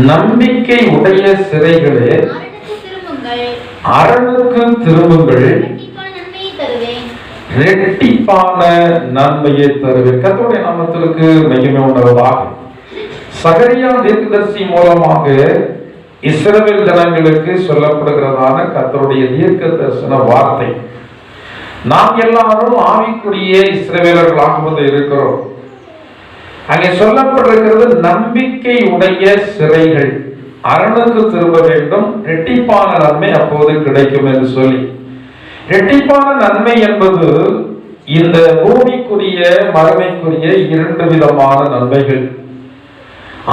நம்பிக்கை உடைய சிறைகளே, அரணுக்கு திரும்புங்கள், இரட்டிப்பான நன்மையை தருவேன். கர்த்தருடைய நாமத்திற்கு மகிமை உண்டாவதாக. சகரியா தீர்க்கதரிசி மூலமாக இஸ்ரவேல் ஜனங்களுக்கு சொல்லப்படுகிறதான கர்த்தருடைய தீர்க்க தரிசன வார்த்தை. நாம் எல்லாரும் ஆவிக்குரிய இஸ்ரவேலர்களாக இருக்கிறோம். அங்கே சொல்லப்பட்டிருக்கிறது, நம்பிக்கை உடைய சிறைகள் அரணுக்கு திரும்ப வேண்டும், இரட்டிப்பான நன்மை அப்போது கிடைக்கும் என்று சொல்லி. இரட்டிப்பான நன்மை என்பது இந்த பூமிக்குரிய மறுமைக்குரிய இரண்டு விதமான நன்மைகள்.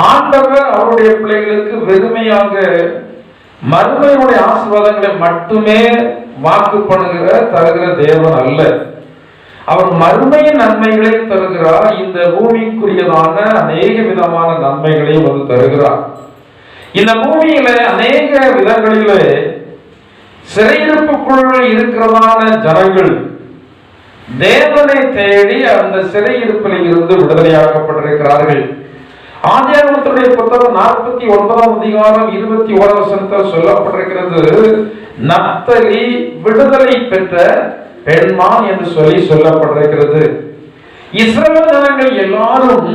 ஆண்டவர் அவருடைய பிள்ளைகளுக்கு வெறுமையாக மறுமையுடைய ஆசீர்வாதங்களை மட்டுமே வாக்கு பண்ணுகிற தருகிற தேவன் அல்ல. அவர் மறுமையின் நன்மைகளை தருகிறார். இந்த பூமிக்குரியதான அநேக விதமான நன்மைகளை வந்து தருகிறார். இந்த பூமியில அநேக விதங்களிலே சிறையிருப்புக்குள் இருக்கிறதான ஜனங்கள் தேவனை தேடி அந்த சிறையிருப்பில் இருந்து விடுதலையாக்கப்பட்டிருக்கிறார்கள். ஆதியாகமத்தினுடைய புத்தகம் 49ஆம் அதிகாரம் 21ஆம் வசனத்தில் சொல்லப்பட்டிருக்கிறது, நப்தலி விடுதலை பெற்ற பெண்மான் என்று சொல்லி சொல்லப்பட்டிருக்கிறது. இஸ்ரவேல் ஜனங்கள் எல்லாரும்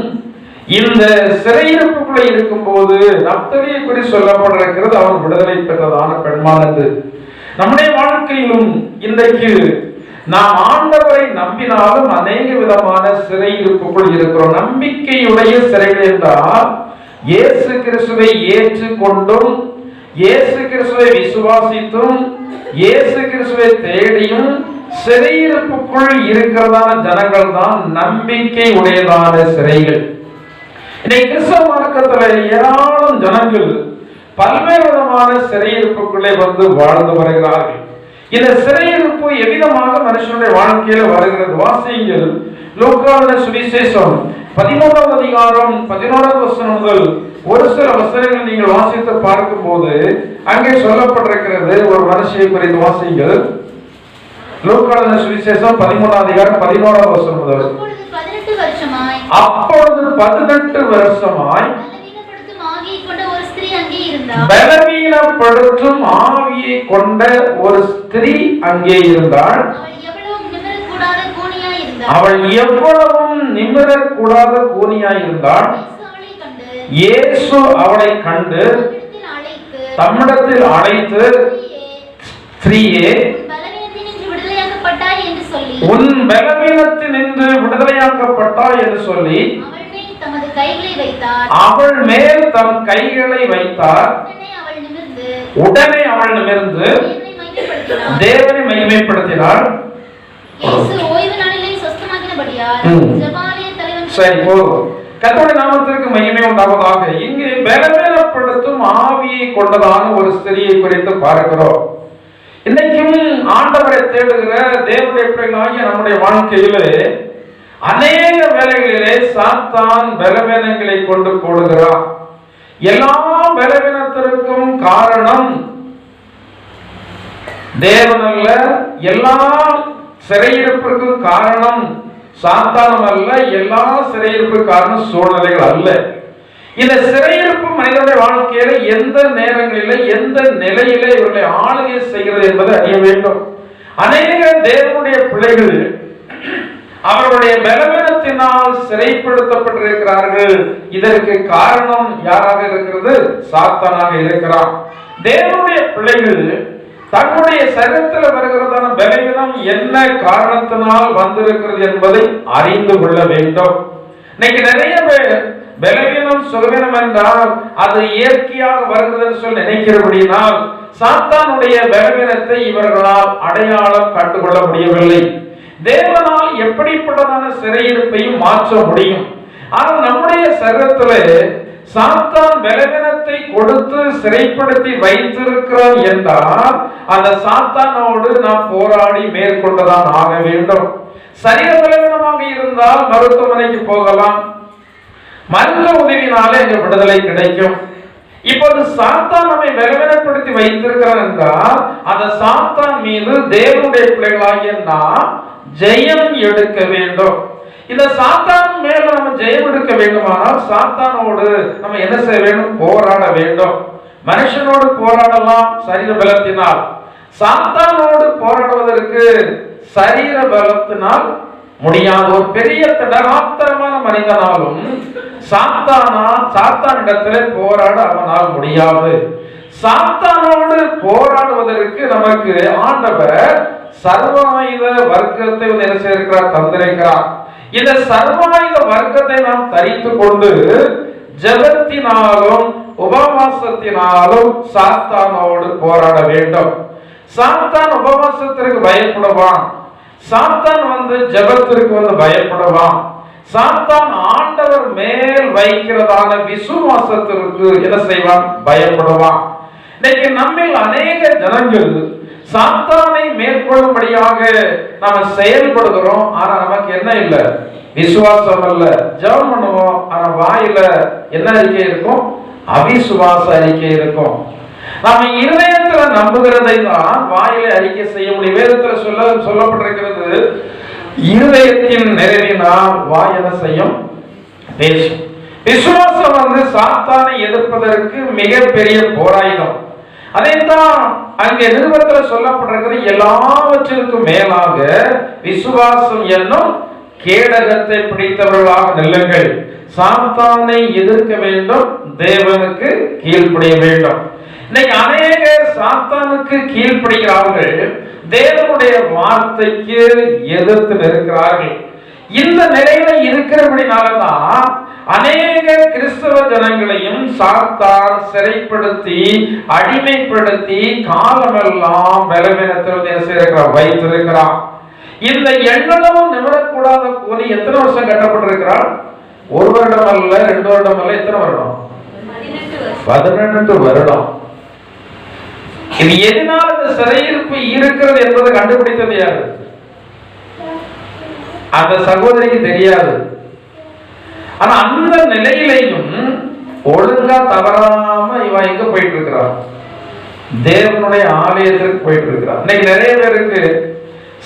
இந்த சிறையிருப்புக்குள்ளே இருக்கும் போது நப்தலியை குறித்து சொல்லப்பட்டிருக்கிறது, அவன் விடுதலை பெற்றதான பெண்மான் என்று. நம்முடைய வாழ்க்கையிலும் இன்றைக்கு நாம் ஆண்டவரை நம்பினாலும் அநேக விதமான சிறையிருப்புக்குள் இருக்கிறோம். நம்பிக்கையுடைய சிறைகள் என்றால் இயேசு கிறிஸ்துவை ஏற்றுக்கொண்டும் இயேசு கிறிஸ்துவை விசுவாசித்தும் இயேசு கிறிஸ்துவை தேடியும் சிறையிருப்புக்குள் இருக்கிறதான ஜனங்கள் தான் நம்பிக்கை உடையதான சிறைகள். இன்னைக்கு கிறிஸ்தவ மார்க்கத்தில் ஏராளம் ஜனங்கள் பல்வேறு விதமான சிறையிருப்புக்குள்ளே வந்து வாழ்ந்து வருகிறார்கள். இந்த சிறையிருப்பு எவ்விதமாக மனுஷனுடைய வாழ்க்கையில வருகிறது? வாசியுங்கள். லூக்காவின் சுவிசேஷம் 13ஆம் அதிகாரம் 11ஆம் வசனம் முதல் ஒரு சில வசனங்கள் நீங்கள் வாசித்து பார்க்கும் போது அங்கே சொல்லப்பட்டிருக்கிறது. ஒரு மனுஷனை குறித்து வாசியுங்கள். லூக்காவின் சுவிசேஷம் 13ஆம் அதிகாரம் 11ஆம் வசனம் முதல். அப்பொழுது 18 வருஷமாய் பலவீனப்படுத்தும் ஆவியை கொண்ட ஒரு ஸ்திரீ அங்கே இருந்தாள். அவள் எவ்வளவும் நிமிரக்கூடாத கூனியாய் இருந்தாள். இயேசு அவளை கண்டு தம்மிடத்தில் அழைத்து, ஸ்திரீயே, உன் பலவீனத்தினின்று விடுதலையாக்கப்பட்டாய் என்று சொல்லி அவள் மேல் தம் கைகளை வைத்தார். உடனே அவள் நிமிர்ந்து தேவனை மகிமைப்படுத்தினாள். சரி, போதும். கர்த்தருடைய நாமத்திற்கு மகிமை உண்டாவதாக. இங்கு பலவீனப்படுத்தும் ஆவியை கொண்டதான ஒரு ஸ்திரியை குறித்து பார்க்கிறோம். இன்னைக்கும் ஆண்டவரை தேடுகிற தேவனுடைய பிள்ளைகளாகிய நம்முடைய வாழ்க்கையிலே அநேக வேளைகளிலே சாத்தான் பலவீனங்களை கொண்டு போடுகிறான். எல்லா பலவீனத்திற்கும் காரணம் தேவன் அல்ல. எல்லா சிறையிருப்பிற்கும் காரணம் சாத்தானம் அல்ல. எல்லா சிறையிருப்பு காரணம் சூழ்நிலைகள் அல்ல. இந்த சிறையிருப்பு மனிதனுடைய வாழ்க்கையில எந்த நேரங்களில எந்த நிலையில இவர்களை ஆளுகை செய்கிறது என்பதை அறிய வேண்டும். அநேக தேவனுடைய பிள்ளைகள் அவர்களுடைய பலவீனத்தினால் சிறைப்படுத்தப்பட்டிருக்கிறார்கள். இதற்கு காரணம் யாராக இருக்கிறது? சாத்தானாக இருக்கிறான். தேவனுடைய பிள்ளைகள் தன்னுடைய சரீரத்தில் வருகிறதான பலவீனம் என்ன காரணத்தினால் வந்திருக்கிறது என்பதை அறிந்து கொள்ள வேண்டும். இன்னைக்கு நிறைய பேர் பலவீனம் சுகவீனம் என்றால் அது இயற்கையாக வருகிறது சொல்லி நினைக்கிறபடினால் சாத்தானுடைய பலவீனத்தை இவர்களால் அடையாளம் கண்டுகொள்ள முடியவில்லை. தேவனால் எப்படிப்பட்டதான சிறையிருப்பையும் மாற்ற முடியும். ஆனால் நம்முடைய சரீரத்திலே சாத்தான் பலவீனத்தை கொடுத்து சிறைப்படுத்தி வைத்திருக்கிறோம் என்றால் அந்த சாத்தானோடு நாம் போராடி மேற்கொண்டுதான் ஆக வேண்டும். சரீர பலவீனமாக இருந்தால் மருத்துவமனைக்கு போகலாம். மருத்துவ உதவினாலே எங்க விடுதலை கிடைக்கும். இப்போது சாத்தான் நம்மை பலவீனப்படுத்தி வைத்திருக்கிறார் என்றால் அந்த சாத்தான் மீது தேவனுடைய பிள்ளைகளாகிய நாம் ஜெயம் எடுக்க வேண்டும். இந்த சாத்தான் மேல நம்ம ஜெயம் எடுக்க வேண்டுமானால் சாத்தானோடு நம்ம என்ன செய்ய வேண்டும்? போராட வேண்டும். மனுஷனோடு போராடலாம் சரீர பலத்தினால். சாத்தானோடு போராடுவதற்கு சரீர பலத்தினால் முடியாது. ஒரு பெரிய திடகாத்திரமான மனிதனாலும் சாத்தானிடத்திலே போராட அவனால் முடியாது. சாத்தானோடு போராடுவதற்கு நமக்கு ஆண்டவர் சர்வாயுத வர்க்கத்தை என்ன செய்திருக்கிறார்? தந்திருக்கிறார். இந்த சர்வாயுத வர்க்கத்தை நாம் தரித்து கொண்டு ஜெபத்தினாலும் உபவாசத்தினாலும் சாத்தானோடு போராட வேண்டும். சாத்தான் உபவாசத்திற்கு பயப்படுவான். சாத்தான் ஜெபத்திற்கு பயப்படுவான். சாத்தான் ஆண்டவர் மேல் வைக்கிறதான விசுவாசத்திற்கு என்ன செய்வான்? பயப்படுவான். இன்னைக்கு நம்மில் அநேக ஜனங்கள் சாத்தானை மேற்கொள்ளும்படியாக நாம செயல்படுகிறோம். ஆனா நமக்கு என்ன இல்லை? விசுவாசம் அல்ல. ஜெபம் பண்ணுவோம், ஆனா வாயில என்ன அறிக்கை இருக்கும்? அவிசுவாச அறிக்கை இருக்கும். நாம இருதயத்துல நம்புகிறதை தான் வாயில அறிக்கை செய்ய முடியும். வேதத்துல சொல்லப்பட்டிருக்கிறது, இருதயத்தின் நிறைவினால் வாய் என்ன செய்யும்? பேசும். விசுவாசம் சாத்தானை எதிர்ப்பதற்கு மிகப்பெரிய போராயுதம். அதைத்தான் அங்கே நிருபத்தில் சொல்லப்பட்டிருக்கிறது. எல்லாவற்றிற்கும் மேலாக விசுவாசம் என்னும் கேடகத்தை பிடித்தவர்களாக நில்லுங்கள். சாத்தானை எதிர்க்க வேண்டும், தேவனுக்கு கீழ்ப்படிய வேண்டும். இன்னைக்கு அநேக சாத்தானுக்கு கீழ்ப்படுகிறார்கள், தேவனுடைய வார்த்தைக்கு எதிர்த்து நிற்கிறார்கள். இந்த நிலையில இருக்கிறபடினாலதான் அநேக கிறிஸ்தவ ஜனங்களையும் சாத்தான் சிறைப்படுத்தி அடிமைப்படுத்தி காலமெல்லாம் பலவீனத்தில் வைத்திருக்கிறான். இந்த எண்ணமும் நிமிரக்கூடாத கூலி எத்தனை வருஷம் கட்டப்பட்டிருக்கிறார்? 1 வருடம் அல்ல, 2 வருடம் அல்ல, எத்தனை வருடம்? 18 வருடம். இது எதனால் இந்த சிறையிருப்பு இருக்கிறது என்பதை கண்டுபிடித்தது யாரு? அந்த சகோதரிக்கு தெரியாது. ஆனா அந்த நிலையிலையும் ஒழுங்கா தவறாம இவன் எங்க போயிட்டு இருக்கிறான்? தேவனுடைய ஆலயத்திற்கு போயிட்டு இருக்கிறான். இன்னைக்கு நிறைய பேருக்கு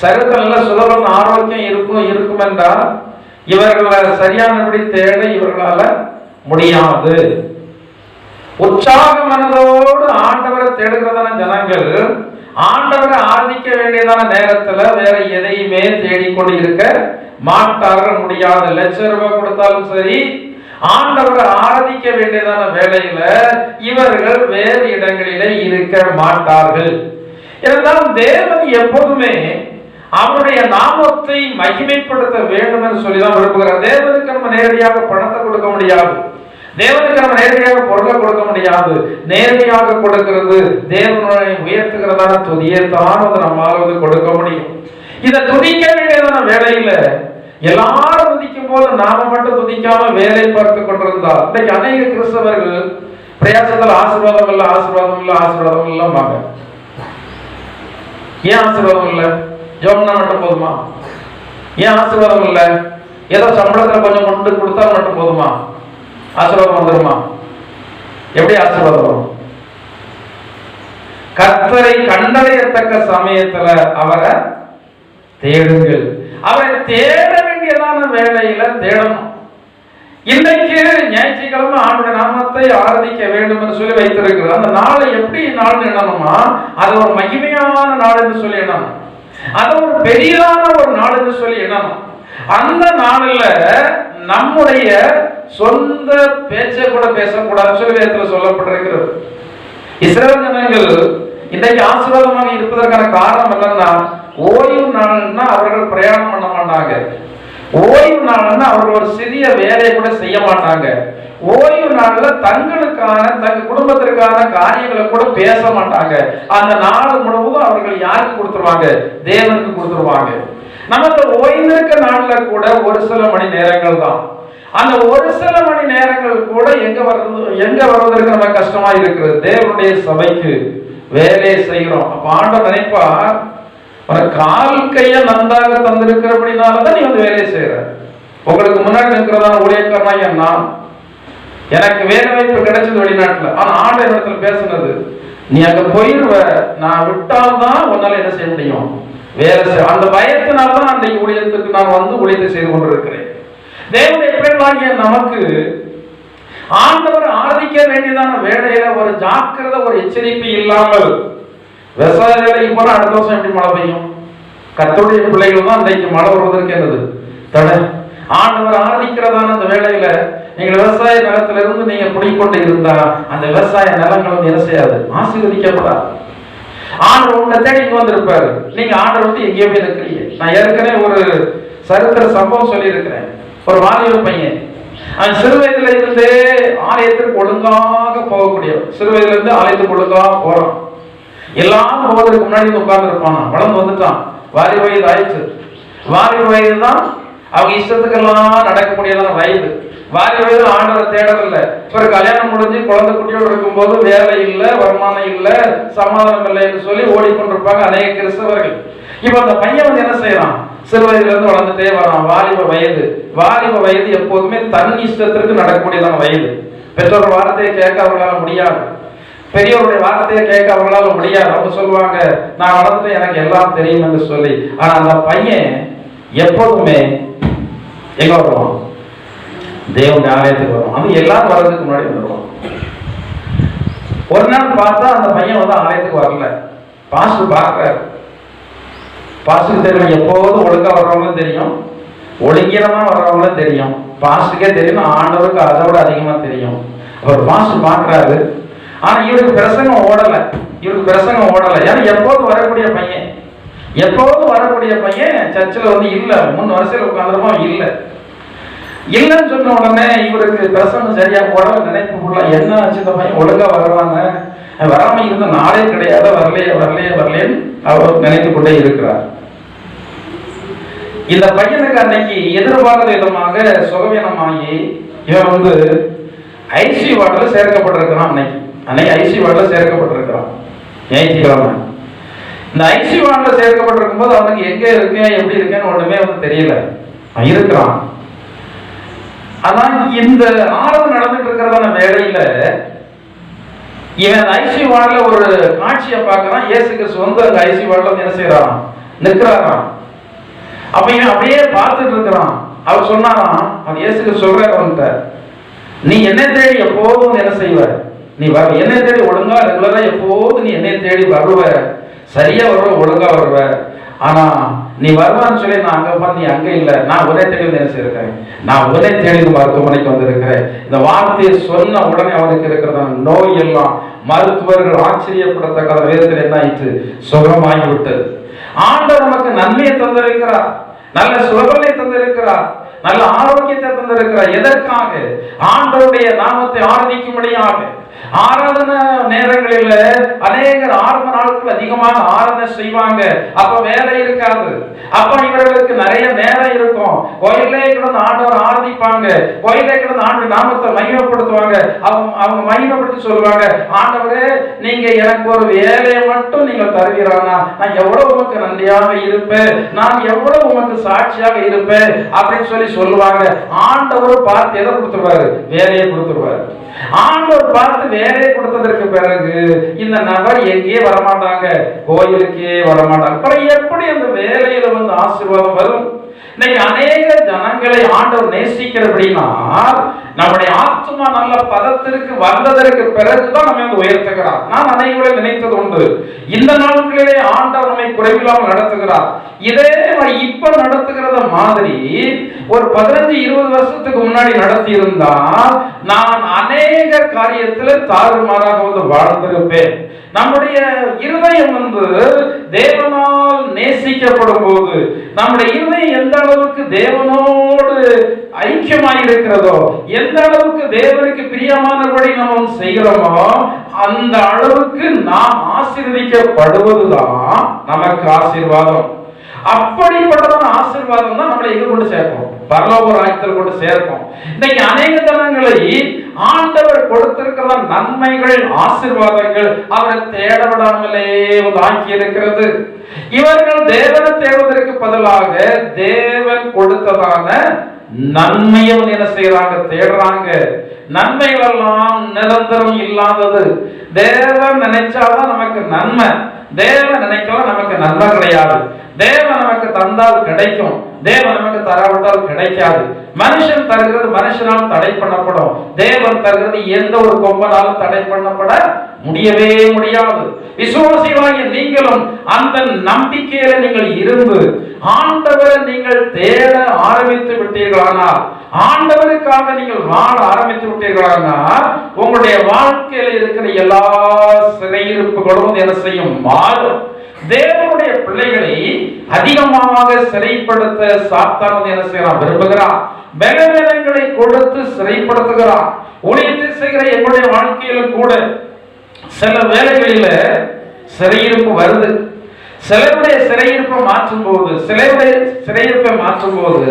சரீரத்துல சுலபம் ஆரோக்கியம் இருக்கும் என்றால் இவர்களை சரியானபடி தேட இவர்களால முடியாது. உற்சாக மனதோடு ஆண்டவரை தேடுகிறதான ஜனங்கள் ஆண்டவரை ஆராதிக்க வேண்டியதான நேரத்துல வேற எதையுமே தேடிக்கொண்டு இருக்க மாட்டார்கள், முடியாது. ₹1,00,000 கொடுத்தாலும் சரி, ஆண்டவரை ஆராதிக்க வேண்டியதான வேலையில இவர்கள் வேறு இடங்களிலே இருக்க மாட்டார்கள். இதனால் தேவன் எப்போதுமே அவருடைய நாமத்தை மகிமைப்படுத்த வேண்டும் என்று சொல்லிதான் விரும்புகிறார். தேவனுக்கு நம்ம நேரடியாக பணத்தை கொடுக்க முடியாது, தேவனுக்கு நம்ம நேரடியாக பொருளை கொடுக்க முடியாது. நேரடியாக கொடுக்கிறது தேவனுடைய உயர்த்துகிறதான துதியை தான் நம்மால் கொடுக்க முடியும். இதை துதிக்க வேண்டியதான வேலையில எல்லாரும் துதிக்கும் போது நாம மட்டும் துதிக்காம வேலை பார்த்து கொண்டிருந்தால் இன்னைக்கு அநேக கிறிஸ்தவர்கள் பிரயாசத்தில் ஆசீர்வாதம் இல்லை, ஆசீர்வாதம் இல்லை, ஆசீர்வாதம் இல்லாம. ஏன் ஆசீர்வாதம் இல்லை? ஜோம்னா மட்டும் போதுமா? ஏன் ஆசீர்வாதம் இல்லை? ஏதோ சம்பளத்துல கொஞ்சம் கொண்டு கொடுத்தா மட்டும் போதுமா? ஆசீர்வாதம் வந்துருமா? எப்படி ஆசீர்வாதம் வரும்? கர்த்தரை கண்டறியத்தக்க சமயத்துல அவரை தேடுங்கள். அவரை தேட வேண்டியதான வேலையில தேடணும். இன்றைக்கு ஞாயிற்றுக்கிழமை ஆண்டுடைய நாமத்தை ஆராதிக்க வேண்டும் என்று சொல்லி வைத்திருக்கிறது. அந்த நாளை எப்படி நாள் எண்ணணுமா? அது ஒரு மகிமையான நாள் என்று சொல்லி எண்ணணும். அது ஒரு பெரியதான ஒரு நாள் என்று சொல்லி எண்ணணும். அந்த நாளில் நம்முடைய சொந்த பேச்சை கூட பேசக்கூடாது சொல்லி வேதத்தில் சொல்லப்பட்டிருக்கிறது. இஸ்ரவேல் ஜனங்கள் இன்றைக்கு ஆசீர்வாதமாக இருப்பதற்கான காரணம் என்னன்னா, ஓய்வு நாள்னா அவர்கள் பிரயாணம் பண்ண மாட்டாங்க. ஓய்வு நாள்னா அவர்கள் ஒரு சிறிய வேலையை கூட செய்ய மாட்டாங்க. ஓய்வு நாள்ல தங்களுக்கான தங்க குடும்பத்திற்கான காரியங்களை கூட பேச மாட்டாங்க. அந்த நாள் முழுவதும் அவர்கள் யாருக்கு கொடுத்துருவாங்க? தேவனுக்கு கொடுத்துருவாங்க. நமக்கு ஓய்ந்திருக்க நாள்ல கூட ஒரு சில மணி நேரங்கள் தான். அந்த ஒரு சில மணி நேரங்கள் கூட எங்க வருவதற்கு நமக்கு கஷ்டமா இருக்கிறது. தேவனுடைய சபைக்கு வேலையை செய்கிறோம். அப்ப ஆண்டவர் நினைப்பார், கால் கைய நன்றாக தந்திருக்கிறபடினாலதான் நீ வேலையை செய்யற. உங்களுக்கு முன்னாடி இருக்கிறதான ஊழியக்காரனா நான், எனக்கு வேலை வாய்ப்பு கிடைச்சது வெளிநாட்டுல. ஆனா ஆண்டவர் இடத்துல பேசுனது, நீ அங்க போயிருவ, நான் விட்டால்தான் உன்னால என்ன செய்ய முடியும்? வேலை செய்ய. அந்த பயத்தினால்தான் அன்றைக்கு ஊழியத்துக்கு நான் ஊழியத்தை செய்து கொண்டிருக்கிறேன். தேவனுடைய பிள்ளைகளாகிய நமக்கு ஆண்டவர் ஆராதிக்க வேண்டியதான வேலையில ஒரு ஜாக்கிரதை, ஒரு எச்சரிப்பு இல்லாமல் விவசாய வேலைக்கு போனா அடுத்த வருஷம் எப்படி மழை பெய்யும்? கர்த்தருடைய பிள்ளைகள் தான் இன்றைக்கு மழை வருவதற்கு என்னது தடை. ஆண்டவர் ஆராதிக்கிறதான அந்த வேலையில நீங்கள் விவசாய நிலத்தில இருந்து நீங்க குடிக்கொண்டு இருந்தா அந்த விவசாய நிலங்கள் வந்து என்ன செய்யாது? ஆசீர்வதிக்கப்படாது. ஆண்டவர் உங்களை தேடி வந்திருப்பாரு. நீங்க ஆண்டவர் வந்து எங்கேயோ போய் இருக்கிறீங்க. நான் ஏற்கனவே ஒரு சரித்திர சம்பவம் சொல்லி இருக்கிறேன். ஒரு வாலிப பையன், அவன் சிறு வயதுல இருந்தே ஆலயத்திற்கு ஒழுங்காக போகக்கூடியவன். சிறு வயதுல இருந்து ஆலயத்துக்கு ஒழுங்காக போறான். எல்லாம் போவதற்கு முன்னாடி உட்கார்ந்து இருப்பான். வளர்ந்து வந்துட்டான். வாலிப வயது ஆயிடுச்சு. வாலிப வயது தான் அவங்க இஷ்டத்துக்கெல்லாம் நடக்கக்கூடியதான வயது. வாலிப வயது ஆண்டவரை தேடல. ஒரு கல்யாணம் முடிஞ்சு குழந்தை குட்டியோடு இருக்கும்போது வேலை இல்லை, வருமானம் இல்லை, சமாதானம் இல்லை என்று சொல்லி ஓடிக்கொண்டிருப்பாங்க அநேக கிறிஸ்தவர்கள். இப்ப அந்த பையன் வந்து என்ன செய்யறான்? சிறு வயதுல இருந்து வளர்ந்துட்டே வரான். வாலிப வயது. வாலிப வயது எப்போதுமே தன் இஷ்டத்திற்கு நடக்கக்கூடியதான வயது. பெற்றோர் வார்த்தையை கேட்க அவர்களால முடியாது. பெரியவருடைய வார்த்தையை கேட்க அவர்களால முடியாது. அவங்க சொல்லுவாங்க, நான் வளர்ந்துட்டு எனக்கு எல்லாம் தெரியும் என்று சொல்லி. ஆனா அந்த பையன் எப்போதுமே எங்க வருவான்? தேவனுடைய ஆலயத்துக்கு வருவான். அது எல்லாரும் வர்றதுக்கு முன்னாடி வந்துடுவான். ஒரு நாள் பார்த்தா அந்த பையன் வந்து ஆலயத்துக்கு வரல. பாஸ்டர் பார்க்கிறார். பாஸ்டருக்கு தெரியும், எப்போதும் ஒழுங்கா வர்றவங்களும் தெரியும், ஒழுங்கீனமா வர்றவங்களும் தெரியும். பாஸ்டருக்கே தெரியும், ஆண்டவருக்கு அதை விட அதிகமா தெரியும். அவர் பாஸ்டர் பார்க்கிறாரு. ஆனா இவருக்கு பிரசங்கம் ஓடலை. ஏன்னா எப்போதும் வரக்கூடிய பையன், சர்ச்சில் வந்து இல்லை. 3 வருஷத்துல உட்காந்துருப்போம். இல்லைன்னு சொன்ன உடனே இவருக்கு பிரசங்கம் சரியா ஓடல. நினைப்பு என்ன ஆச்சு? இந்த பையன் ஒழுங்கா வருவாங்க, வராம இருந்த நாளே கிடையாது, வரலையேன்னு அவர் நினைத்து கொண்டே இருக்கிறார். இந்த பையனுக்கு அன்னைக்கு எதிர்பாராத விதமாக சுகவீனமாகி இவன் வந்து ஐசி வார்டுல சேர்க்கப்பட்டிருக்கிறான். அன்னைக்கு ஐசி வார்டுல சேர்க்கப்பட்டிருக்கிறான். ஞாயிற்றுக்கிழமை இந்த ஐசி வார்டுல சேர்க்கப்பட்டிருக்கும் போது அவனுக்கு எங்க இருக்கேன், எப்படி இருக்கேன்னு ஒண்ணுமே வந்து தெரியல. இருக்கிறான். ஆனா இந்த ஆராதனை நடந்துட்டு இருக்கிறதான வேலையில இவன் ஐசி வார்டுல ஒரு காட்சியை பார்க்கறான். இயேசு கிறிஸ்து வந்து அந்த ஐசி வார்டுல என்ன செய்யறான்? நிற்கிறாராம். அப்ப இவன் அப்படியே பார்த்துட்டு இருக்கிறான். அவர் சொன்னாராம், அவர் இயேசுக்கு சொல்றாரு, அவன்கிட்ட, நீ என்னை தேடி எப்போதும் என்ன செய்வ? நீ என்னை தேடி ஒழுங்கா ரெகுலரா எப்போதும் நீ என்னை தேடி வருவ, சரியா வருவ, ஒழுங்கா வருவ. ஆனா நீ வருவான்னு சொல்லி நான் அங்க நீ அங்க இல்ல, நான் உன்னை தேடி வந்து என்ன செய்யிருக்கேன்? நான் உன்னை தேடி மருத்துவமனைக்கு வந்திருக்கிறேன். இந்த வார்த்தையை சொன்ன உடனே அவனுக்கு இருக்கிறதான நோய் எல்லாம் மருத்துவர்கள் ஆச்சரியப்படத்தக்க விதத்தில் என்ன ஆயிற்று? சுகமாகி விட்டது. ஆண்டவர் நமக்கு நன்மையை தந்திருக்கிறார், நல்ல சுகத்தை தந்திருக்கிறார், நல்ல ஆரோக்கியத்தை தந்திருக்கிறார். எதற்காக? ஆண்டவருடைய நாமத்தை ஆராதிக்கும்படியாக. ஆராதனை நேரங்களில் அநேகர் ஆரம்ப நாட்கள் அதிகமாக ஆராதனை செய்வாங்க. அப்ப வேலை இருக்காது. அப்ப இவர்களுக்கு நிறைய நேரம் இருக்கும். கோயிலே கிடந்து ஆண்டவர் ஆராதிப்பாங்க. கோயிலே கிடந்து ஆண்டு நாமத்தை மகிமைப்படுத்துவாங்க. அவங்க மகிமைப்படுத்தி சொல்லுவாங்க, ஆண்டவரே நீங்க எனக்கு ஒரு வேலையை மட்டும் நீங்க தருவீரானா நான் எவ்வளவு உமக்கு நன்றியாக இருப்பேன், நான் எவ்வளவு உமக்கு சாட்சியாக இருப்பேன் அப்படின்னு சொல்லி சொல்லுவாங்க. ஆண்டவர் பார்த்து எதை கொடுத்துருவாரு? வேலையை கொடுத்துருவாரு. ஆண்டவர் பார்த்து வேலையை கொடுத்ததற்கு பிறகு இந்த நபர் எங்கேயே வரமாட்டாங்க, கோயிலுக்கே வரமாட்டாங்க. அப்புறம் எப்படி அந்த வேலையில வந்து ஆசீர்வாதம் வரும்? இன்னைக்கு அநேக ஜனங்களை ஆண்டவர் நேசிக்கிறபடினா நம்முடைய ஆத்மா நல்ல பதத்திற்கு வந்ததற்கு பிறகுதான் நம்ம வந்து உயர்த்துகிறார். நான் அனைவரை நினைத்தது உண்டு, இந்த நாட்களிலே ஆண்டவர் நம்மை குறைவில்லாமல் நடத்துகிறார். இதே இப்ப நடத்துகிறத மாதிரி ஒரு 15-20 வருஷத்துக்கு முன்னாடி நடத்தி இருந்தால் நான் அநேக காரியத்துல தாறுமாறாக வந்து வாழ்ந்திருப்பேன். நம்முடைய இருதயம் வந்து தேவனால் நேசிக்கப்படும் போது, நம்முடைய இருதயம் எந்த அளவுக்கு தேவனோடு ஐக்கியமாயிருக்கிறதோ, எந்த அளவுக்கு தேவனுக்கு பிரியமானபடி நாம் செய்கிறோமோ அந்த அளவுக்கு நாம் ஆசீர்வதிக்கப்படுவதுதான் நமக்கு ஆசீர்வாதம். அப்படிப்பட்டதான ஆசீர்வாதம் தான் நம்மளை எங்க கொண்டு சேர்க்கும்? பரலோக ராஜ்யத்தில் கொண்டு சேர்க்கும். இன்னைக்கு அநேக ஜனங்களை ஆண்டவர் கொடுத்திருக்கிற நன்மைகள், ஆசீர்வாதங்கள் அவரை தேட விடாமலே ஆக்கி இருக்கிறது. இவர்கள் தேவனை தேடுவதற்கு பதிலாக தேவன் கொடுத்ததான நன்மையை என்ன செய்யறாங்க? தேடுறாங்க. நன்மைகள் எல்லாம் நிரந்தரம் இல்லாதது. தேவன் நினைச்சாதான் நமக்கு நன்மை. தேவன் நினைக்கலாம் நமக்கு நன்மை கிடையாது. தேவன் நமக்கு தந்தால் கிடைக்கும், தேவன் நமக்கு தராவிட்டால் கிடைக்காது. மனுஷன் தருகிறது மனுஷனால் தடை பண்ணப்படும், தேவன் தருகிறது எந்த ஒரு கொம்பனாலும் தடை பண்ணப்பட முடியவே முடியாது. விசுவாசிகளாகிய நீங்களும் அந்த நம்பிக்கையில நீங்கள் இருந்து ஆண்டவரை நீங்கள் தேட ஆரம்பித்து விட்டீர்களானால், ஆண்டவருக்காக நீங்கள் வாழ ஆரம்பித்து விட்டீர்களானால், உங்களுடைய வாழ்க்கையில இருக்கிற எல்லா சிறையிருப்புகளும் என்ன செய்யும்? மாறும். தேவனுடைய பிள்ளைகளை அதிகமாக சிறைப்படுத்த சாத்தான் என்ன செய்யறான்? விரும்புகிறான். பலவீனங்களை கொடுத்து சிறைப்படுத்துகிறான். ஊழியத்தை செய்கிற எங்களுடைய வாழ்க்கையிலும் கூட சில வேளைகளில சிறையிருப்பு வருது. சிலருடைய சிறையிருப்பை மாற்றும் போது, சிலருடைய சிறையிருப்பை மாற்றும் போது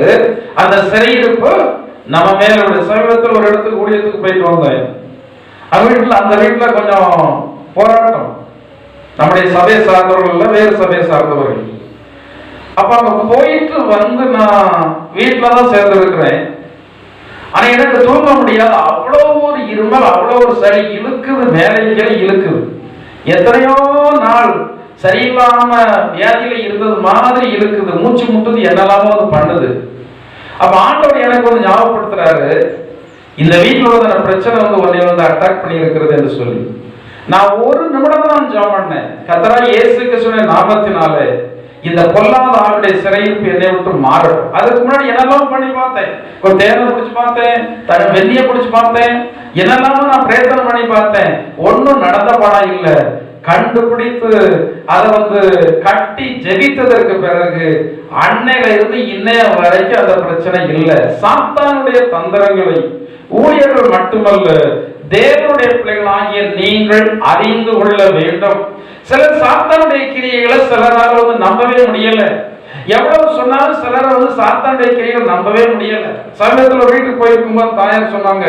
அந்த சிறையிருப்பு நம்ம மேல சமீபத்தில் ஒரு இடத்துக்கு ஊழியத்துக்கு போயிட்டு வந்தேன். அந்த வீட்டுல கொஞ்சம் போராட்டம், நம்முடைய சபையை சார்ந்தவர்கள் வேறு சபையை சார்ந்தவர்கள். அப்ப அங்க போயிட்டு வந்து நான் வீட்டுலதான் சேர்ந்து இருக்கிறேன். ஆனா எனக்கு தூங்க முடியாது, அவ்வளோ ஒரு இருமல், அவ்வளோ ஒரு சளி இழுக்குது, மேலே இழுக்குது. எத்தனையோ நாள் சரியில்லாம வியாதியில இருந்தது மாதிரி இழுக்குது, மூச்சு முட்டுது, என்னெல்லாமோ அது பண்ணுது. அப்ப ஆண்டவர் எனக்கு வந்து ஞாபகப்படுத்துறாரு, இந்த வீட்டில் உள்ள பிரச்சனை வந்து உன்னை வந்து அட்டாக் பண்ணி இருக்கிறது என்று சொல்லி. நான் ஒரு நிமிடம் தான் ஜெபம் பண்ணேன். கர்த்தராகிய இயேசு கிறிஸ்துவின் நாமத்தினாலே இந்த பொல்லாத ஆளுடைய சிறையிருப்பு என்னை விட்டு மாறட்டும். அதுக்கு முன்னாடி என்னெல்லாம் பண்ணி பார்த்தேன், ஒரு தேனை குடிச்சு பார்த்தேன், வெந்நிய குடிச்சு பார்த்தேன், என்னெல்லாமோ நான் பிரயத்தனம் பண்ணி பார்த்தேன். ஒன்னும் நடந்த படம் இல்லை. கண்டுபிடித்து அதை வந்து கட்டி ஜெபித்ததற்கு பிறகு அன்னையில இருந்து இன்னைய வரைக்கும் அந்த பிரச்சனை இல்லை. சாத்தானுடைய தந்திரங்களை ஊழியர்கள் மட்டுமல்ல, தேவனுடைய பிள்ளைகளாகிய நீங்கள் அறிந்து கொள்ள வேண்டும். சிலர் சாத்தானுடைய கிரியைகளை சிலரால் வந்து நம்பவே முடியல. எவ்வளவு சொன்னாலும் சிலரை வந்து சாத்தானுடைய கிரியைகளை நம்பவே முடியல. சமயத்துல வீட்டுக்கு போயிருக்கும்போது தாயார் சொன்னாங்க,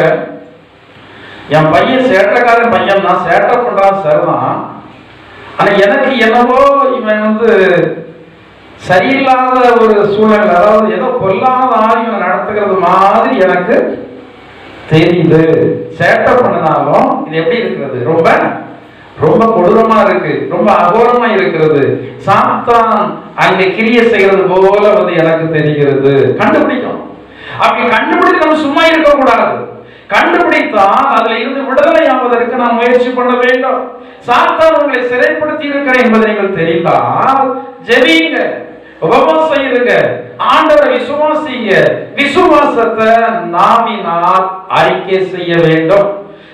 என் பையன் சேட்டைக்காரன் பையன் தான், சேட்டை பண்றான் சரிதான், ஆனா எனக்கு என்னவோ இவன் வந்து சரியில்லாத ஒரு சூழ்நிலை, அதாவது ஏதோ பொல்லாத ஆதியம் நடத்துகிறது மாதிரி எனக்கு தெரியுது. சேட்டை பண்ணினாலும் இது எப்படி இருக்கிறது? ரொம்ப ரொம்ப கொடூரமா இருக்கு, ரொம்ப அகோரமா இருக்கிறது. சாத்தான் அங்க கிரியை செய்கிறது போல வந்து எனக்கு தெரிகிறது. கண்டுபிடிக்கும். அப்படி கண்டுபிடித்து நம்ம சும்மா இருக்க கூடாது. கண்டுபிடித்தால் அதுல இருந்து விடுதலை ஆவதற்கு நாம் முயற்சி பண்ண வேண்டும். சாத்தான் உங்களை சிறைப்படுத்தி இருக்கிறேன் என்பதை நீங்கள் தெரிந்தால் ஜெபிங்க, உபவாசம் இருங்க, ஆண்டவரை விசுவாசிங்க. விசுவாசத்தை நாவினால் அறிக்கை செய்ய வேண்டும்.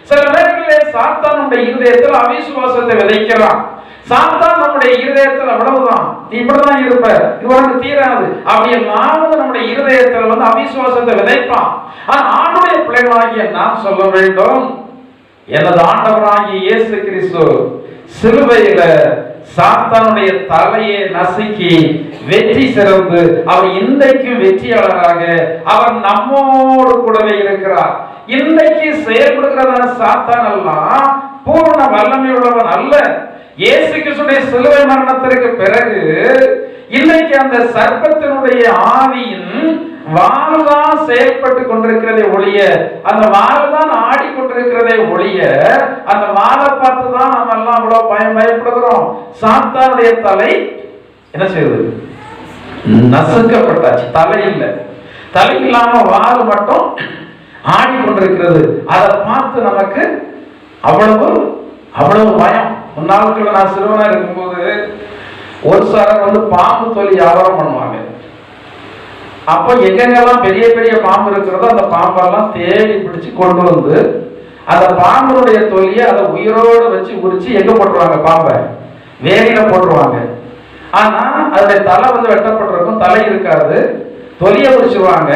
சில நேரங்களிலே சாத்தானுடைய இருதயத்தில் அவிசுவாசத்தை விதைக்கிறான். சாத்தான் நம்முடைய இருதயத்தில் அவ்வளவுதான், நீ இப்படிதான் இருப்ப, இது உனக்கு தீராது அப்படி எல்லாம் நம்முடைய இருதயத்தில் வந்து அவிசுவாசத்தை விதைப்பான். ஆனா ஆண்டுடைய பிள்ளைகளாகிய நாம் சொல்ல வேண்டும், எனது ஆண்டவராகிய இயேசு கிறிஸ்து சிலுவையில சாத்தானுடைய தலையை நசுக்கி வெற்றி சிறந்து அவர் இன்றைக்கும் வெற்றியாளராக அவர் நம்மோடு கூடவே இருக்கிறார். இன்றைக்கு செயல்படுகிறதான சாத்தான் எல்லாம் பூர்ண வல்லமை உள்ளவன் அல்ல. இயேசு கிறிஸ்துவின் சிலுவை மரணத்திற்கு பிறகு இன்னைக்கு அந்த சர்ப்பத்தினுடைய ஆவியின் வாள்தான் செயல்பட்டு கொண்டிருக்கிறதே ஒழிய, அந்த வாள்தான் ஆடிக்கொண்டிருக்கிறதே ஒழிய, அந்த வாளை பார்த்துதான் நம்ம எல்லாம் அவ்வளவு பயப்படுகிறோம். சாத்தானுடைய தலை என்ன செய்யுது? நசுக்கப்பட்டாச்சு. தலை இல்லை, தலை இல்லாம வாள் மட்டும் ஆடிக்கொண்டிருக்கிறது. அதை பார்த்து நமக்கு அவ்வளவு அவ்வளவு பயம். முன்னாட்கள் நான் சிறுவனா இருக்கும்போது ஒரு சாரர் வந்து பாம்பு தொலி வியாபாரம் பண்ணுவாங்க. அப்போ எங்கெங்கெல்லாம் பெரிய பெரிய பாம்பு இருக்கிறதோ அந்த பாம்பெல்லாம் தேடி பிடிச்சு கொண்டு வந்து அந்த பாம்புடைய தொலியை அதை உயிரோடு வச்சு உரிச்சு எங்க போட்டுருவாங்க? பாம்பை வேலியில போட்டுருவாங்க. ஆனா அதோடைய தலை வந்து வெட்டப்பட்டிருக்கும், தலை இருக்காது, தொலியை உரிச்சுருவாங்க.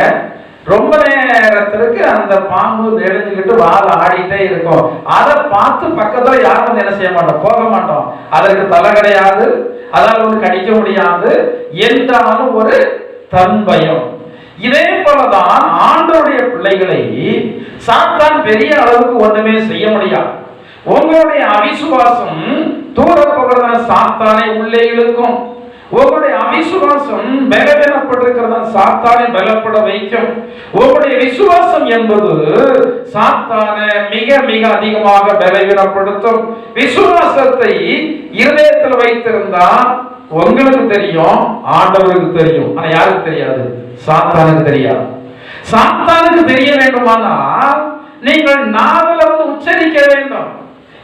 ரொம்ப நேரத்திற்கு அந்த பாம்பு நெடுஞ்சுக்கிட்டு வாழ ஆடிட்டே இருக்கும். அதை பார்த்து பக்கத்துல யாரும் வந்து என்ன செய்ய மாட்டோம், போக மாட்டோம். அதற்கு தலை கிடையாது, அதால் ஒன்று கடிக்க முடியாது என்றாலும் ஒரு தன்பயம். இதே போலதான் ஆண்டவருடைய பிள்ளைகளை சாத்தான் பெரிய அளவுக்கு ஒண்ணுமே செய்ய முடியாது. உங்களுடைய அவிசுவாசம் தூர போகிறதான சாத்தானை உள்ளே இழுக்கும். உங்களுடைய அவிசுவாசம் பலவீனப்பட்டிருக்கிறதா சாத்தானை பலப்பட வைக்கும். உங்களுடைய விசுவாசம் என்பது சாத்தானை மிக மிக அதிகமாக பலவீனப்படுத்தும். விசுவாசத்தை இருதயத்தில் வைத்திருந்தா உங்களுக்கு தெரியும், ஆண்டவருக்கு தெரியும். ஆனா யாருக்கு தெரியாது? சாத்தானுக்கு தெரியாது. சாத்தானுக்கு தெரிய வேண்டுமானால் நீங்கள் நாவல உச்சரிக்க வேண்டும்.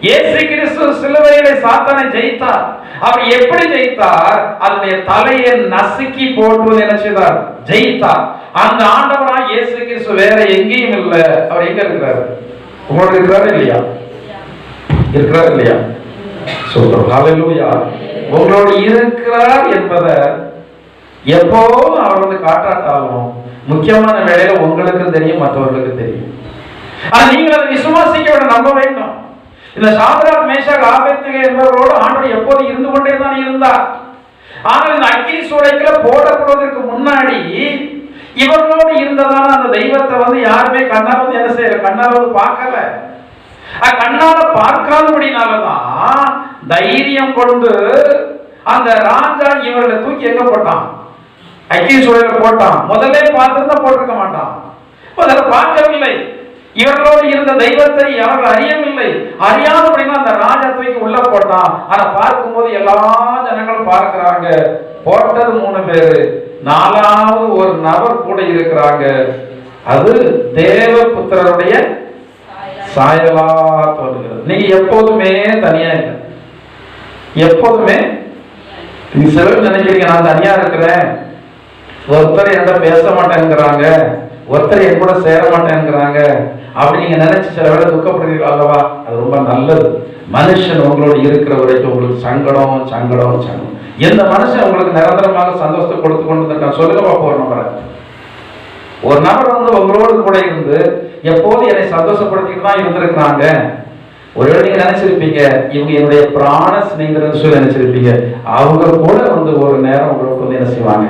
இயேசு கிறிஸ்து சிலுவையிலே சாத்தானை ஜெயித்தார். அவர் எப்படி ஜெயித்தார்? அதனுடைய தலையை நசுக்கி போட்டு என்ன செய்தார்? ஜெயித்தார். அந்த ஆண்டவராய் இயேசு கிறிஸ்து வேற எங்கேயும் இல்லை. அவர் எங்க இருக்கிறார்? உங்களோட இருக்கிறாரு இல்லையா? இருக்கிறார் இல்லையா? சொல்றோம். ஹல்லேலூயா. உங்களோடு இருக்கிறார் என்பதை எப்போதும் அவர் வந்து காட்டாட்டாலும் முக்கியமான வேளையில உங்களுக்கு தெரியும், மற்றவர்களுக்கு தெரியும். ஆனா நீங்கள் அதை விசுவாசிக்க நம்ப வேண்டும். இந்த சாத்ராக் மேஷாக் ஆபேத்நேகோ என்பவரோடு ஆண்டவர் எப்போது இருந்து கொண்டே தான் இருந்தார். ஆனால் இந்த அக்கினி சூளைக்குள்ள போடப்படுவதற்கு முன்னாடி இவர்களோடு இருந்ததான அந்த தெய்வத்தை வந்து யாருமே கண்ணால் வந்து என்ன செய்யல, கண்ணால் வந்து பார்க்கல. கண்ணால பார்க்காதபடினாலதான் தைரியம் கொண்டு அந்த ராஜா இவர்களை தூக்கி எங்க போட்டான்? அக்கினி சூளையில போட்டான். முதல்ல பார்த்திருந்தா போட்டிருக்க மாட்டான். முதல்ல பார்க்கவில்லை. இவர்களோடு இருந்த தெய்வத்தை அவர்கள் அறியவில்லை. அறியாதபடினா அந்த ராஜா தூக்கி உள்ள போட்டான். ஆனா பார்க்கும்போது எல்லா ஜனங்களும் பார்க்கிறாங்க. போட்டது 3 பேரு, 4வது ஒரு நபர் கூட இருக்கிறாங்க. அது தேவ புத்திரருடைய சாயலா தோன்றுகிறது. நீங்க எப்போதுமே தனியா இல்லை. எப்போதுமே சிலர் நினைக்கிறீங்க நான் தனியா இருக்கிறேன், ஒருத்தர் என்கிட்ட பேச மாட்டேங்கிறாங்க, ஒருத்தர் என் கூட சேர மாட்டேங்கிறாங்க அப்படி நீங்க நினைச்சு சில வேலை துக்கப்படுறீங்க அல்லவா? அது ரொம்ப நல்லது. மனுஷன் உங்களோட இருக்கிற வரைக்கும் உங்களுக்கு சங்கடம் சங்கடம் சங்கடம். எந்த மனுஷன் உங்களுக்கு நிரந்தரமாக சந்தோஷத்தை கொடுத்து கொண்டு இருக்கான் சொல்லுங்க பார்ப்போம். ஒரு நபர் வந்து உங்களோடு கூட இருந்து எப்போது என்னை சந்தோஷப்படுத்திட்டு தான் இருந்திருக்கிறாங்க. ஒருவேளை நீங்க நினைச்சிருப்பீங்க இவங்க என்னுடைய பிராண சிநேகிதர்னு சொல்லி நினைச்சிருப்பீங்க. அவங்க கூட வந்து ஒரு நேரம் உங்களுக்கு வந்து என்ன செய்வாங்க,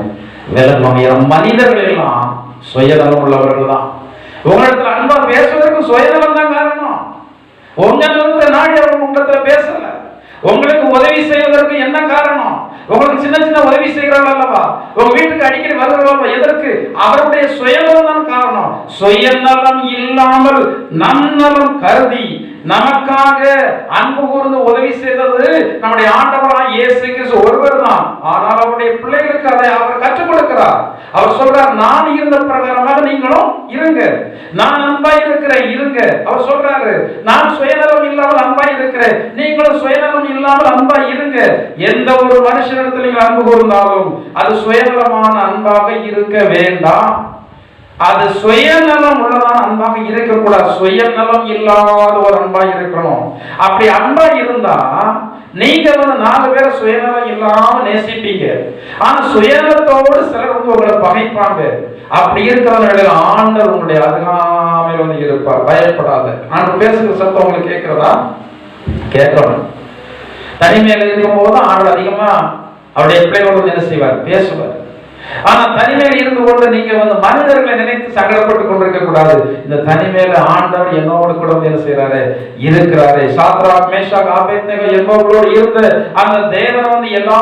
விலகுவாங்க. மனிதர்கள் எல்லாம் சுயநலம் உள்ளவர்கள் தான். உங்களிடத்துல அன்பா பேசுவதற்கு சுயநலம் தான் காரணம். உங்க நலத்தை நாடி அவங்க உங்களிடத்துல பேசல. உங்களுக்கு உதவி செய்வதற்கு என்ன காரணம்? உங்களுக்கு சின்ன சின்ன உதவி செய்கிறார்கள் அல்லவா? உங்க வீட்டுக்கு அடிக்கடி வருகிறார்கள். எதற்கு? அவருடைய சுயநலம் தான் காரணம். சுயநலம் இல்லாமல் நன்னலம் கருதி நமக்காக அன்பு கூர்ந்து உதவி செய்தது நம்முடைய ஆண்டவராய் இயேசு கிறிஸ்து ஒருவர் தான். ஆனால் அவருடைய பிள்ளைகளுக்கு அதை அவர் கற்றுக் கொடுக்கிறார். அவர் சொல்றார், நான் இருந்த பிரகாரமாக நீங்களும் இருங்க. நான் அன்பாய் இருக்கிறேன், இருங்க. அவர் சொல்றாரு, நான் சுயநலம் இல்லாமல் அன்பாய் இருக்கிறேன், நீங்களும் சுயநலம் இல்லாமல் அன்பாய் இருங்க. எந்த ஒரு மனுஷனிடத்தில் நீங்கள் அன்பு கூர்ந்தாலும் அது சுயநலமான அன்பாக இருக்க வேண்டாம். அது சுயநலம் உள்ளதான அன்பாக இருக்கக்கூடாது. சுயநலம் இல்லாத ஒரு அன்பாக இருக்கணும். அப்படி அன்பா இருந்தா நீங்க வந்து 4 பேரை சுயநலம் இல்லாம நேசிப்பீங்க. ஆனா சுயநலத்தோடு சிலர் வந்து உங்களை பகைப்பாங்க. அப்படி இருக்கிற ஆண்டவர் உங்களுடைய அருகாமையில் வந்து இருப்பார். பயப்படாத. ஆண்டவர் பேசுகிற சத்தம் உங்களுக்கு கேட்கிறதா? கேட்கணும். தனிமையில இருக்கும் போது ஆண்டவர் அதிகமா அவருடைய பிள்ளைகளோடு என்ன செய்வார்? பேசுவார். ஆனா தனிமையில் இருந்து கொண்டு நீங்க வந்து மனிதர்களை நினைத்து சங்கடப்பட்டு கொண்டிருக்க கூடாது. இந்த தனிமையில ஆண்டவர் என்னோடு கூட என்ன செய்யறாரு? இருக்கிறாரு. சாத்ராக் மேஷாக் ஆபேத்நேகோ என்பவர்களோடு இருந்த அந்த தேவன் வந்து எல்லா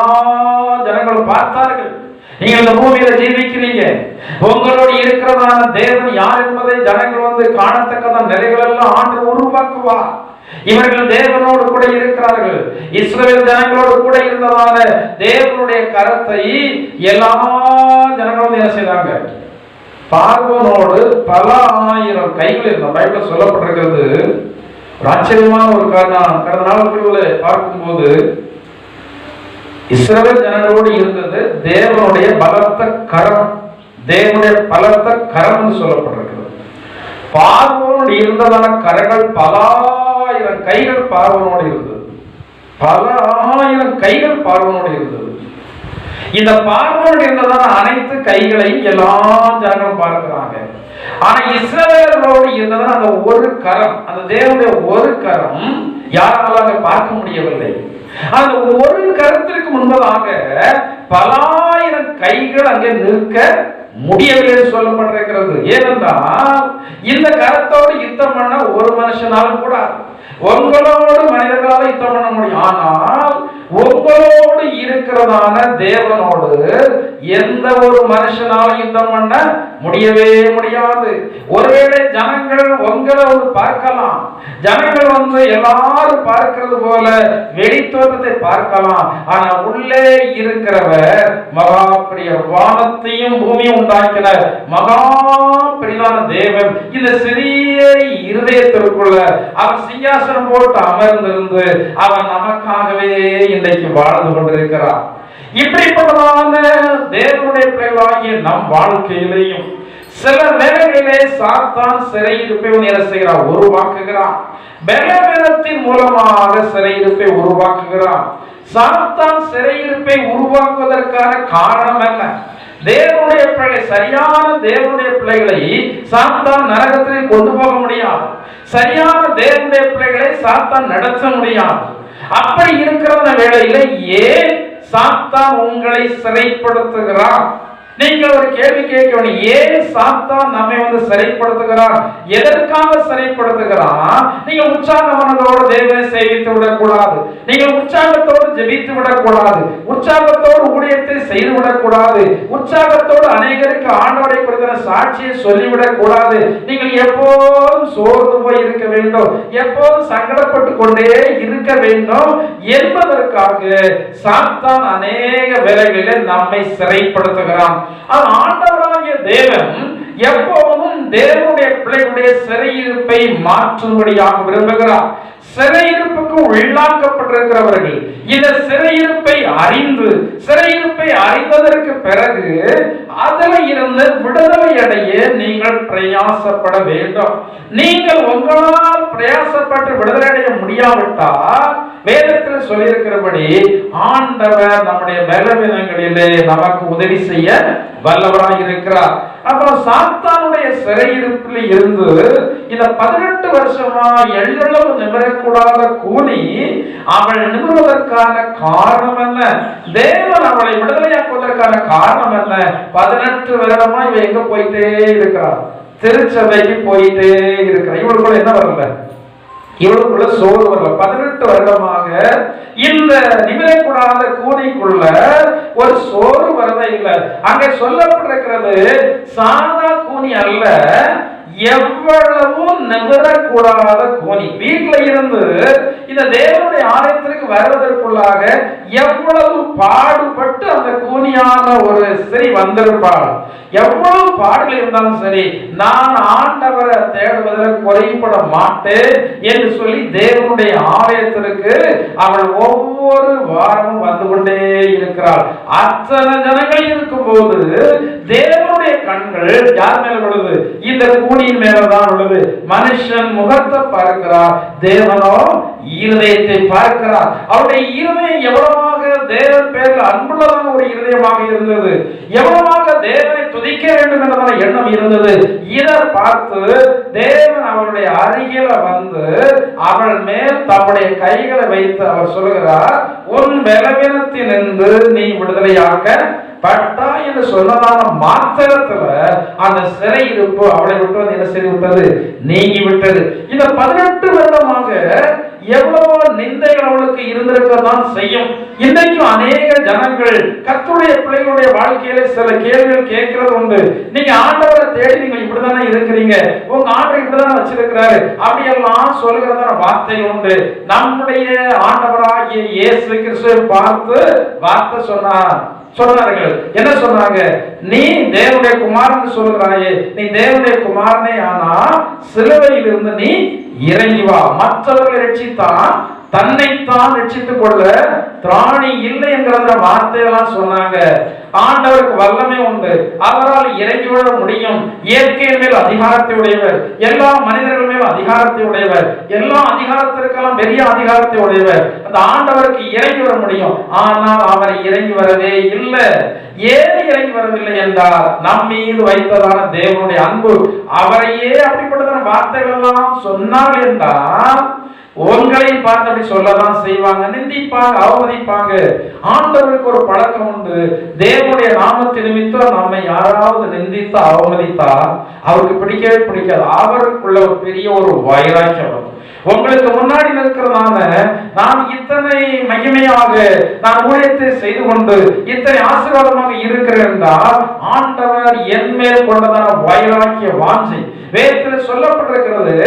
ஜனங்களும் பார்த்தார்கள். நீங்க இந்த பூமியில ஜீவிக்கிறீங்க. உங்களோடு இருக்கிறதான தேவன் யார் என்பதை ஜனங்கள் வந்து காணத்தக்கதான் நிலைகள் எல்லாம் ஆண்டவர் உருவாக்குவார். இவர்கள் தேவனோடு கூட இருக்கிறார்கள். இஸ்ரவேல் ஜனங்களோடு கூட இருந்ததான தேவனுடைய கரத்தை எல்லா ஜனங்களும் என்ன செய்தாங்க? பார்வோனோடு பல 1000 கைகள் இருந்த பைபிள் சொல்லப்பட்டிருக்கிறது. ஆச்சரியமான ஒரு காரணம். கடந்த நாட்களில் பார்க்கும்போது இஸ்ரவேல் ஜனங்களோடு இருந்தது தேவனுடைய பலத்த கரம். தேவனுடைய பலத்த கரம் என்று சொல்லப்பட்டிருக்கிறது. பார்வோனோடு இருந்ததான கரங்கள் பல 1000 கைகள் பார்வோனோடு இருந்தது. பல 1000 கைகள் பார்வோனோடு இருந்தது. இந்த பார்வோனோடு இருந்ததான அனைத்து கைகளையும் எல்லா ஜனங்களும் பார்க்கிறாங்க. ஆனா இஸ்ரவேலரோடு இருந்ததான அந்த ஒரு கரம், அந்த தேவனுடைய ஒரு கரம் யாரால பார்க்க முடியவில்லை. அந்த ஒரு கரத்திற்கு முன்பதாக பல 1000 கைகள் அங்கே நிற்க முடியவில்லை என்று சொல்லப்பட்டிருக்கிறது. ஏனென்றால் இந்த கரத்தோடு யுத்தம் பண்ண ஒரு மனுஷனாலும் கூட உங்களோடு மனிதர்களால் யுத்தம் பண்ண முடியும். ஆனால் உங்களோடு இருக்கிறதான தேவனோடு எந்த ஒரு மனுஷனாலும் யுத்தம் பண்ண முடியவே முடியாது. ஒருவேளை ஜனங்கள் உங்களை பார்க்கலாம், ஜனங்கள் எல்லாரும் பார்க்கிறது போல வெளித்தோற்றத்தை பார்க்கலாம். ஆனா உள்ளே இருக்கிறவர் மகா பெரிய வானத்தையும் பூமியும் உண்டாக்கின மகா பெரிதான தேவன் இந்த சிறிய இருதயத்திற்குள்ள அவர் சிங்காசனம் போட்டு அமர்ந்திருந்து அவர் நமக்காகவே இன்றைக்கு வாழ்ந்து கொண்டிருக்கிறார். இப்படிப்பட்டதான தேவனுடைய பிள்ளைகளாகிய நம் வாழ்க்கையிலேயும் சில வேளைகளிலே சாத்தான் சிறையிருப்பை என்ன செய்கிறான்? உருவாக்குகிறான். பலவீனத்தின் மூலமாக சிறையிருப்பை உருவாக்குகிறான். சாத்தான் சிறையிருப்பை உருவாக்குவதற்கான காரணம் என்ன? தேவனுடைய பிள்ளை, சரியான தேவனுடைய பிள்ளைகளை சாத்தான் நரகத்திலே கொண்டு போக முடியாது. சரியான தேவனுடைய பிள்ளைகளை சாத்தான் நடத்த முடியாது. அப்படி இருக்கிற வேளையில ஏன் சாத்தான் உங்களை சிறைப்படுத்துகிறான்? நீங்கள் ஒரு கேள்வி கேட்க வேண்டும். ஏன் சாத்தான் நம்மை சிறைப்படுத்துகிறான்? எதற்காக சிறைப்படுத்துகிறான்? நீங்க உற்சாக மனதோடு தேவனை சேவித்து விடக்கூடாது. நீங்கள் உற்சாகத்தோடு ஜெபித்து விடக்கூடாது. உற்சாகத்தோடு ஊழியத்தை செய்து விடக்கூடாது. உற்சாகத்தோடு அநேகருக்கு ஆண்டவரை குறித்த சாட்சியை சொல்லிவிடக் கூடாது. நீங்கள் எப்போதும் சோர்ந்து போய் இருக்க வேண்டும், எப்போதும் சங்கடப்பட்டு கொண்டே இருக்க வேண்டும் என்பதற்காக சாத்தான் அநேக வேளைகளிலே நம்மை சிறைப்படுத்துகிறான். ஆண்டவராகிய தேவன் எப்போதும் தேவனுடைய பிள்ளைகளுடைய சிறையிருப்பை மாற்றும்படியாக விரும்புகிறார். சிறையிருப்புக்கு உள்ளாக்கப்பட்டிருக்கிறவர்கள் இந்த சிறையிருப்பை அறிந்து, சிறையிருப்பை அறிந்ததற்கு பிறகு அதில் இருந்து விடுதலை அடைய நீங்கள் பிரயாசப்பட வேண்டும். நீங்கள் உங்களால் பிரயாசப்பட்டு விடுதலை அடைய முடியாவிட்டால் வேதத்தில் சொல்லியிருக்கிறபடி ஆண்டவர் நம்முடைய பலவீனங்களிலே நமக்கு உதவி செய்ய வல்லவராக இருக்கிறார். அப்புறம் சாத்தானுடைய சிறையிருப்பில் இருந்து இந்த 18 வருஷமா எள்ளளவு நிமிரக்கூடாத கூனி அவள் நிமிர்வதற்கான காரணம் என்ன? தேவன் அவளை விடுதலையாக்குவதற்கான காரணம் என்ன? 18 வருடமா இவ எங்க போயிட்டே இருக்கிறார்? திருச்சபைக்கு போயிட்டே இருக்கிறார். இவளுக்குள்ள என்ன வரல? இவளுக்குள்ள சோறு வரல. 18 வருடமாக இந்த நிமிரக்கூடாத கூனிக்குள்ள ஒரு சோறு வரவே இல்லை. அங்கே சொல்லப்பட்டிருக்கிறது சாதா கூனி அல்ல, எவ்வளவு நிமிரக்கூடாத கூனி. வீட்டுல இருந்து இந்த தேவனுடைய ஆலயத்திற்கு வருவதற்குள்ளாக எவ்வளவு பாடுபட்டு அந்த கூனியான ஒரு ஸ்திரீ வந்திருப்பாள். எவ்வளவு பாடுகள் இருந்தாலும் சரி, நான் ஆண்டவரை தேடுவதில் குறைபட மாட்டேன் என்று சொல்லி தேவனுடைய ஆலயத்திற்கு அவள் ஒவ்வொரு வாரமும் வந்து கொண்டே இருக்கிறாள். அத்தனை ஜனங்கள் இருக்கும் போது தேவனுடைய கண்கள் யார் மேல உள்ளது? இந்த கூனியின் மேலதான் உள்ளது. மனுஷன் முகத்தை பார்க்கிறார், தேவனோ இருதயத்தை பார்க்கிறார். அவருடைய இருதயம் எவ்வளவாக தேவன் பேரில் அன்புள்ளதான ஒரு இருதயமாக இருந்தது, எவ்வளவாக தேவனை துதிக்க வேண்டும் என்றதான எண்ணம் இருந்தது. இதை பார்த்து தேவன் அவருடைய அருகில வந்து அவள் மேல் தம்முடைய கைகளை வைத்து அவர் சொல்லுகிறார், உன் பலவீனத்தினின்று நீ விடுதலையாக்க பட்டா என்று சொன்னதான மாத்திரத்துல அந்த சிறையிருப்பு அவளை விட்டு என்ன செய்து விட்டது? நீங்கி விட்டது. இந்த 18 வருடமாக எவ்வளவோ நிந்தைகள் அவளுக்கு இருந்திருக்கதான் செய்யும். இன்றைக்கும் அநேக ஜனங்கள் கர்த்தருடைய பிள்ளைகளுடைய வாழ்க்கையில சில கேள்விகள் கேட்கிறது உண்டு. நீங்க ஆண்டவரை தேடி நீங்க இப்படிதானே இருக்கிறீங்க, உங்க ஆண்டவர் இப்படிதானே வச்சிருக்கிறாரு, அப்படியெல்லாம் சொல்லுகிறதான வார்த்தை உண்டு. நம்முடைய ஆண்டவராகிய இயேசு கிறிஸ்துவை பார்த்து வார்த்தை சொன்னார்கள். என்ன சொன்னாங்க? நீ தேவனுடைய குமாரன் சொல்கிறாயே, நீ தேவனுடைய குமாரனே, ஆனா சிலுவையில் இருந்து நீ இறங்கி வா. மற்றவர்களை ரட்சித்தான், தன்னைத்தான் ரட்சித்துக் கொள்ள திராணி இல்லை என்கிற வார்த்தையெல்லாம் சொன்னாங்க. ஆண்டவருக்கு வல்லமை உண்டு, அவரால் இறங்கி விட முடியும். இயற்கையின் மேல் அதிகாரத்தை உடையவர், எல்லா மனிதர்கள் மேல் அதிகாரத்தை உடையவர், எல்லா அதிகாரத்திற்கெல்லாம் பெரிய அதிகாரத்தை உடையவர். அந்த ஆண்டவருக்கு இறங்கி வர முடியும். ஆனால் அவர் இறங்கி வரவே இல்லை. ஏன் இறங்கி வரவில்லை என்றால் நம் மீது வைத்ததான தேவனுடைய அன்பு. அவரையே அப்படிப்பட்டதான வார்த்தைகள் எல்லாம் சொன்னார் என்றால் உங்களை பார்த்து அப்படி சொல்லதான் செய்வாங்க, நிந்திப்பாங்க, அவமதிப்பாங்க. ஆண்டவருக்கு ஒரு பழக்கம் உண்டு. தேவனுடைய நாமத்தை நிமித்தம் நம்மை யாராவது நிந்தித்தா அவமதித்தா அவருக்கு பிடிக்கவே பிடிக்காது. அவருக்குள்ள ஒரு பெரிய ஒரு வைராக்கியம். உங்களுக்கு முன்னாடி நிற்கிறதான நான் இத்தனை மகிமையாக நான் ஊழியத்தை செய்து கொண்டு இத்தனை ஆசீர்வாதமாக இருக்கிறேன் என்றால் ஆண்டவர் என் மேல் கொண்டதான வைராக்கிய வாஞ்சை. வேதத்தில் சொல்லப்பட்டிருக்கிறது,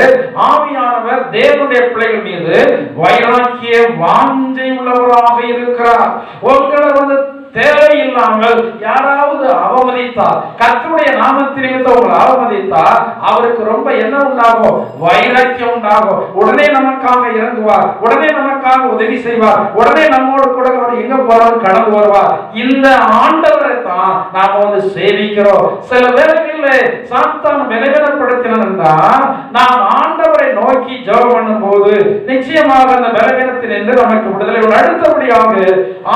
ஆவியானவர் தேவனுடைய பிள்ளைகள் மீது வைராக்கிய வாஞ்சை உள்ளவராக இருக்கிறார். உங்களை தேவையில்லாமல் யாராவது அவமதித்தார், கர்த்தருடைய நாமத்தின் நிமித்தம் உங்களை அவமதித்தார், அவருக்கு ரொம்ப என்ன உண்டாகும்? வைராக்கியம் உண்டாகும். உடனே நமக்காக இறங்குவார், உடனே நமக்காக உதவி செய்வார், உடனே நம்மோடு கூட அவர் எங்க போறாரு கடந்து வருவார். இந்த ஆண்டவரை தான் நாம சேவிக்கிறோம். சில வேளைகளில் சாத்தான் பலவீனப்படுத்தினான் என்றால் நாம் ஆண்டவரை நோக்கி ஜெபம் பண்ணும் போது நிச்சயமாக அந்த பலவீனத்திலிருந்து நமக்கு விடுதலை. அடுத்தபடியாக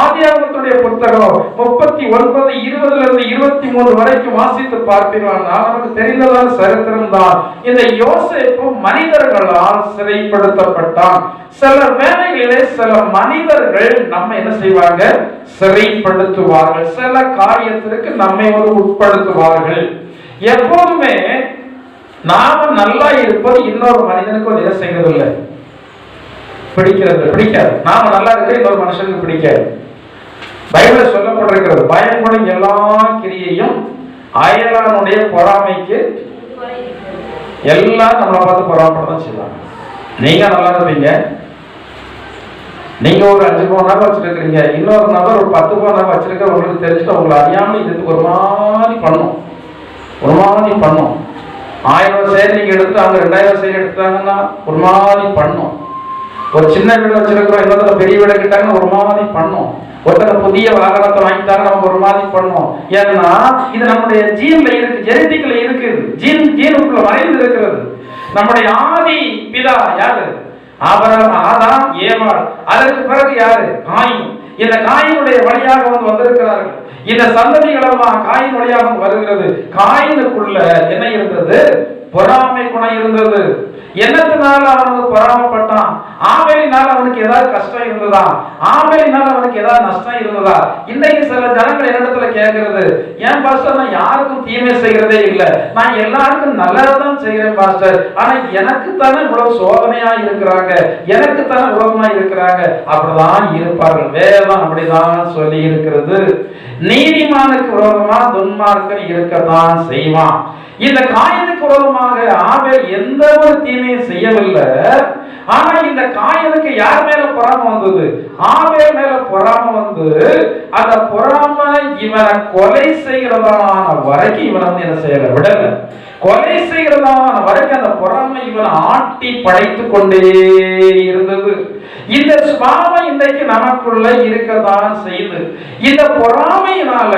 ஆதியாகமத்துடைய புத்தகம் 39:20-23 வரைக்கும் வாசித்து பார்ப்பீர்கள். நமக்கு தெரிந்ததான சரித்திரம் தான். இந்த யோசேப்பு மனிதர்களால் சிறைப்படுத்தப்பட்டான். சில வேளைகளிலே சில மனிதர்கள் நம்ம என்ன செய்வாங்க? சிறைப்படுத்துவார்கள். சில காரியத்திற்கு நம்மை உட்படுத்துவார்கள். எப்போதுமே நாம நல்லா இருப்பது இன்னொரு மனிதனுக்கு ஒரு இதை செய்கிறது இல்லை, பிடிக்காது. நாம நல்லா இருக்க இன்னொரு மனுஷனுக்கு பிடிக்காது. பைபிள் சொல்லப்பட்டிருக்கிறது, பயப்படும் எல்லா கிரியையும் அயலானுடைய பொறாமைக்கு. எல்லாம் நம்மளை பார்த்து பொறாமப்படதான் செய்வாங்க. நீங்க நல்லா இருப்பீங்க, நீங்க ஒரு 5 பவுன் நகை வச்சிருக்கிறீங்க, இன்னொரு நபர் ஒரு 10 பவுன் நகை வச்சிருக்க உங்களுக்கு தெரிஞ்சுட்டு உங்களை அறியாமல் இதுக்கு ஒரு மாதிரி பண்ணும். 1000 சேர் நீங்க எடுத்து அவங்க 2000 சேர் எடுத்துட்டாங்கன்னா ஒரு மாதிரி பண்ணும். ஒரு சின்ன வீடு வச்சிருக்கிறோம், இன்னொரு பெரிய வீடு கிட்டாங்கன்னா ஒரு மாதிரி பண்ணும். ஒருத்தர் புதிய வாகனத்தை வாங்கிட்டாங்க நமக்கு ஒரு மாதிரி பண்ணும். ஏன்னா இது நம்முடைய ஜீன்ல இருக்கு, ஜெனடிக்ல இருக்குது, ஜீனுக்குள்ள மறைந்து இருக்கிறது. நம்முடைய ஆதி பிதா யாரு? ஆபிரகாம், ஆதாம், ஏவாள். அதற்கு பிறகு யாரு? காயின். இந்த காயினுடைய வழியாக வந்திருக்கிறார்கள். இந்த சந்ததிகள் எல்லாம் காயின் வழியாக வருகிறது. காயினுக்குள்ள என்ன இருந்தது? பொறாமை குணம் இருந்தது. என்னத்தினால அவனுக்கு பொறாமப்பட்டான்? ஆபேலினால அவனுக்கு ஏதாவது கஷ்டம் இருந்ததா? ஆபேலினால அவனுக்கு ஏதாவது நஷ்டம் இருந்ததா? இன்னைக்கு சில ஜனங்கள் என்னிடத்துல கேட்கிறது, ஏன் பாஸ்டர் நான் யாருக்கும் தீமை செய்கிறதே இல்லை, நான் எல்லாருக்கும் நல்லதான் செய்கிறேன் பாஸ்டர், ஆனா எனக்கு தானே இவ்வளவு சோதனையா இருக்கிறாங்க, எனக்கு தானே விரோதமா இருக்கிறாங்க. அப்படிதான் இருப்பார்கள். வேதம் அப்படிதான் சொல்லி இருக்கிறது. நீதிமானுக்கு விரோதமா துன்மார்க்கன் இருக்கத்தான் செய்வான். இந்த காயினுக்கு விரோதமாக ஆபேல் எந்த ஒரு தீமையும் செய்யவில்லை. ஆனா இந்த காயினுக்கு யார் மேல பொறாம வந்தது? ஆபேல் மேல பொறாம வந்து அந்த பொறாம இவனை கொலை செய்கிறதான வரைக்கும் இவனை என்ன செய்யல விடல. கொலை செய்கிறதான வரைக்கும் அந்த பொறாமை இவனை ஆட்டி படைத்துக் கொண்டே இருந்தது. இந்த சுபாவம் இன்றைக்கு நமக்குள்ள இருக்கத்தான் செய்து. இந்த பொறாமையினால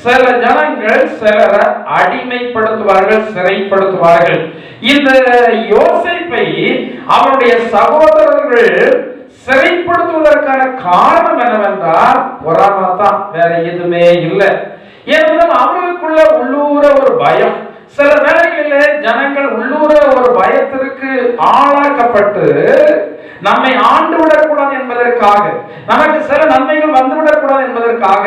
சில ஜனங்கள் சிலரை அடிமைப்படுத்துவார்கள், சிறைப்படுத்துவார்கள். இந்த யோசேப்பை அவருடைய சகோதரர்கள் சிறைப்படுத்துவதற்கான காரணம் என்னவென்றால் பொறாமை தான், வேற எதுவுமே இல்லை. ஏனென்றால் அவர்களுக்குள்ள உள்ளூர ஒரு பயம். சில வேளைகளிலே ஜனங்கள் உள்ளூர ஒரு பயத்திற்கு ஆளாக்கப்பட்டு நம்மை ஆண்டு விடக்கூடாது என்பதற்காக, நமக்கு சில நன்மைகள் வந்துவிடக்கூடாது என்பதற்காக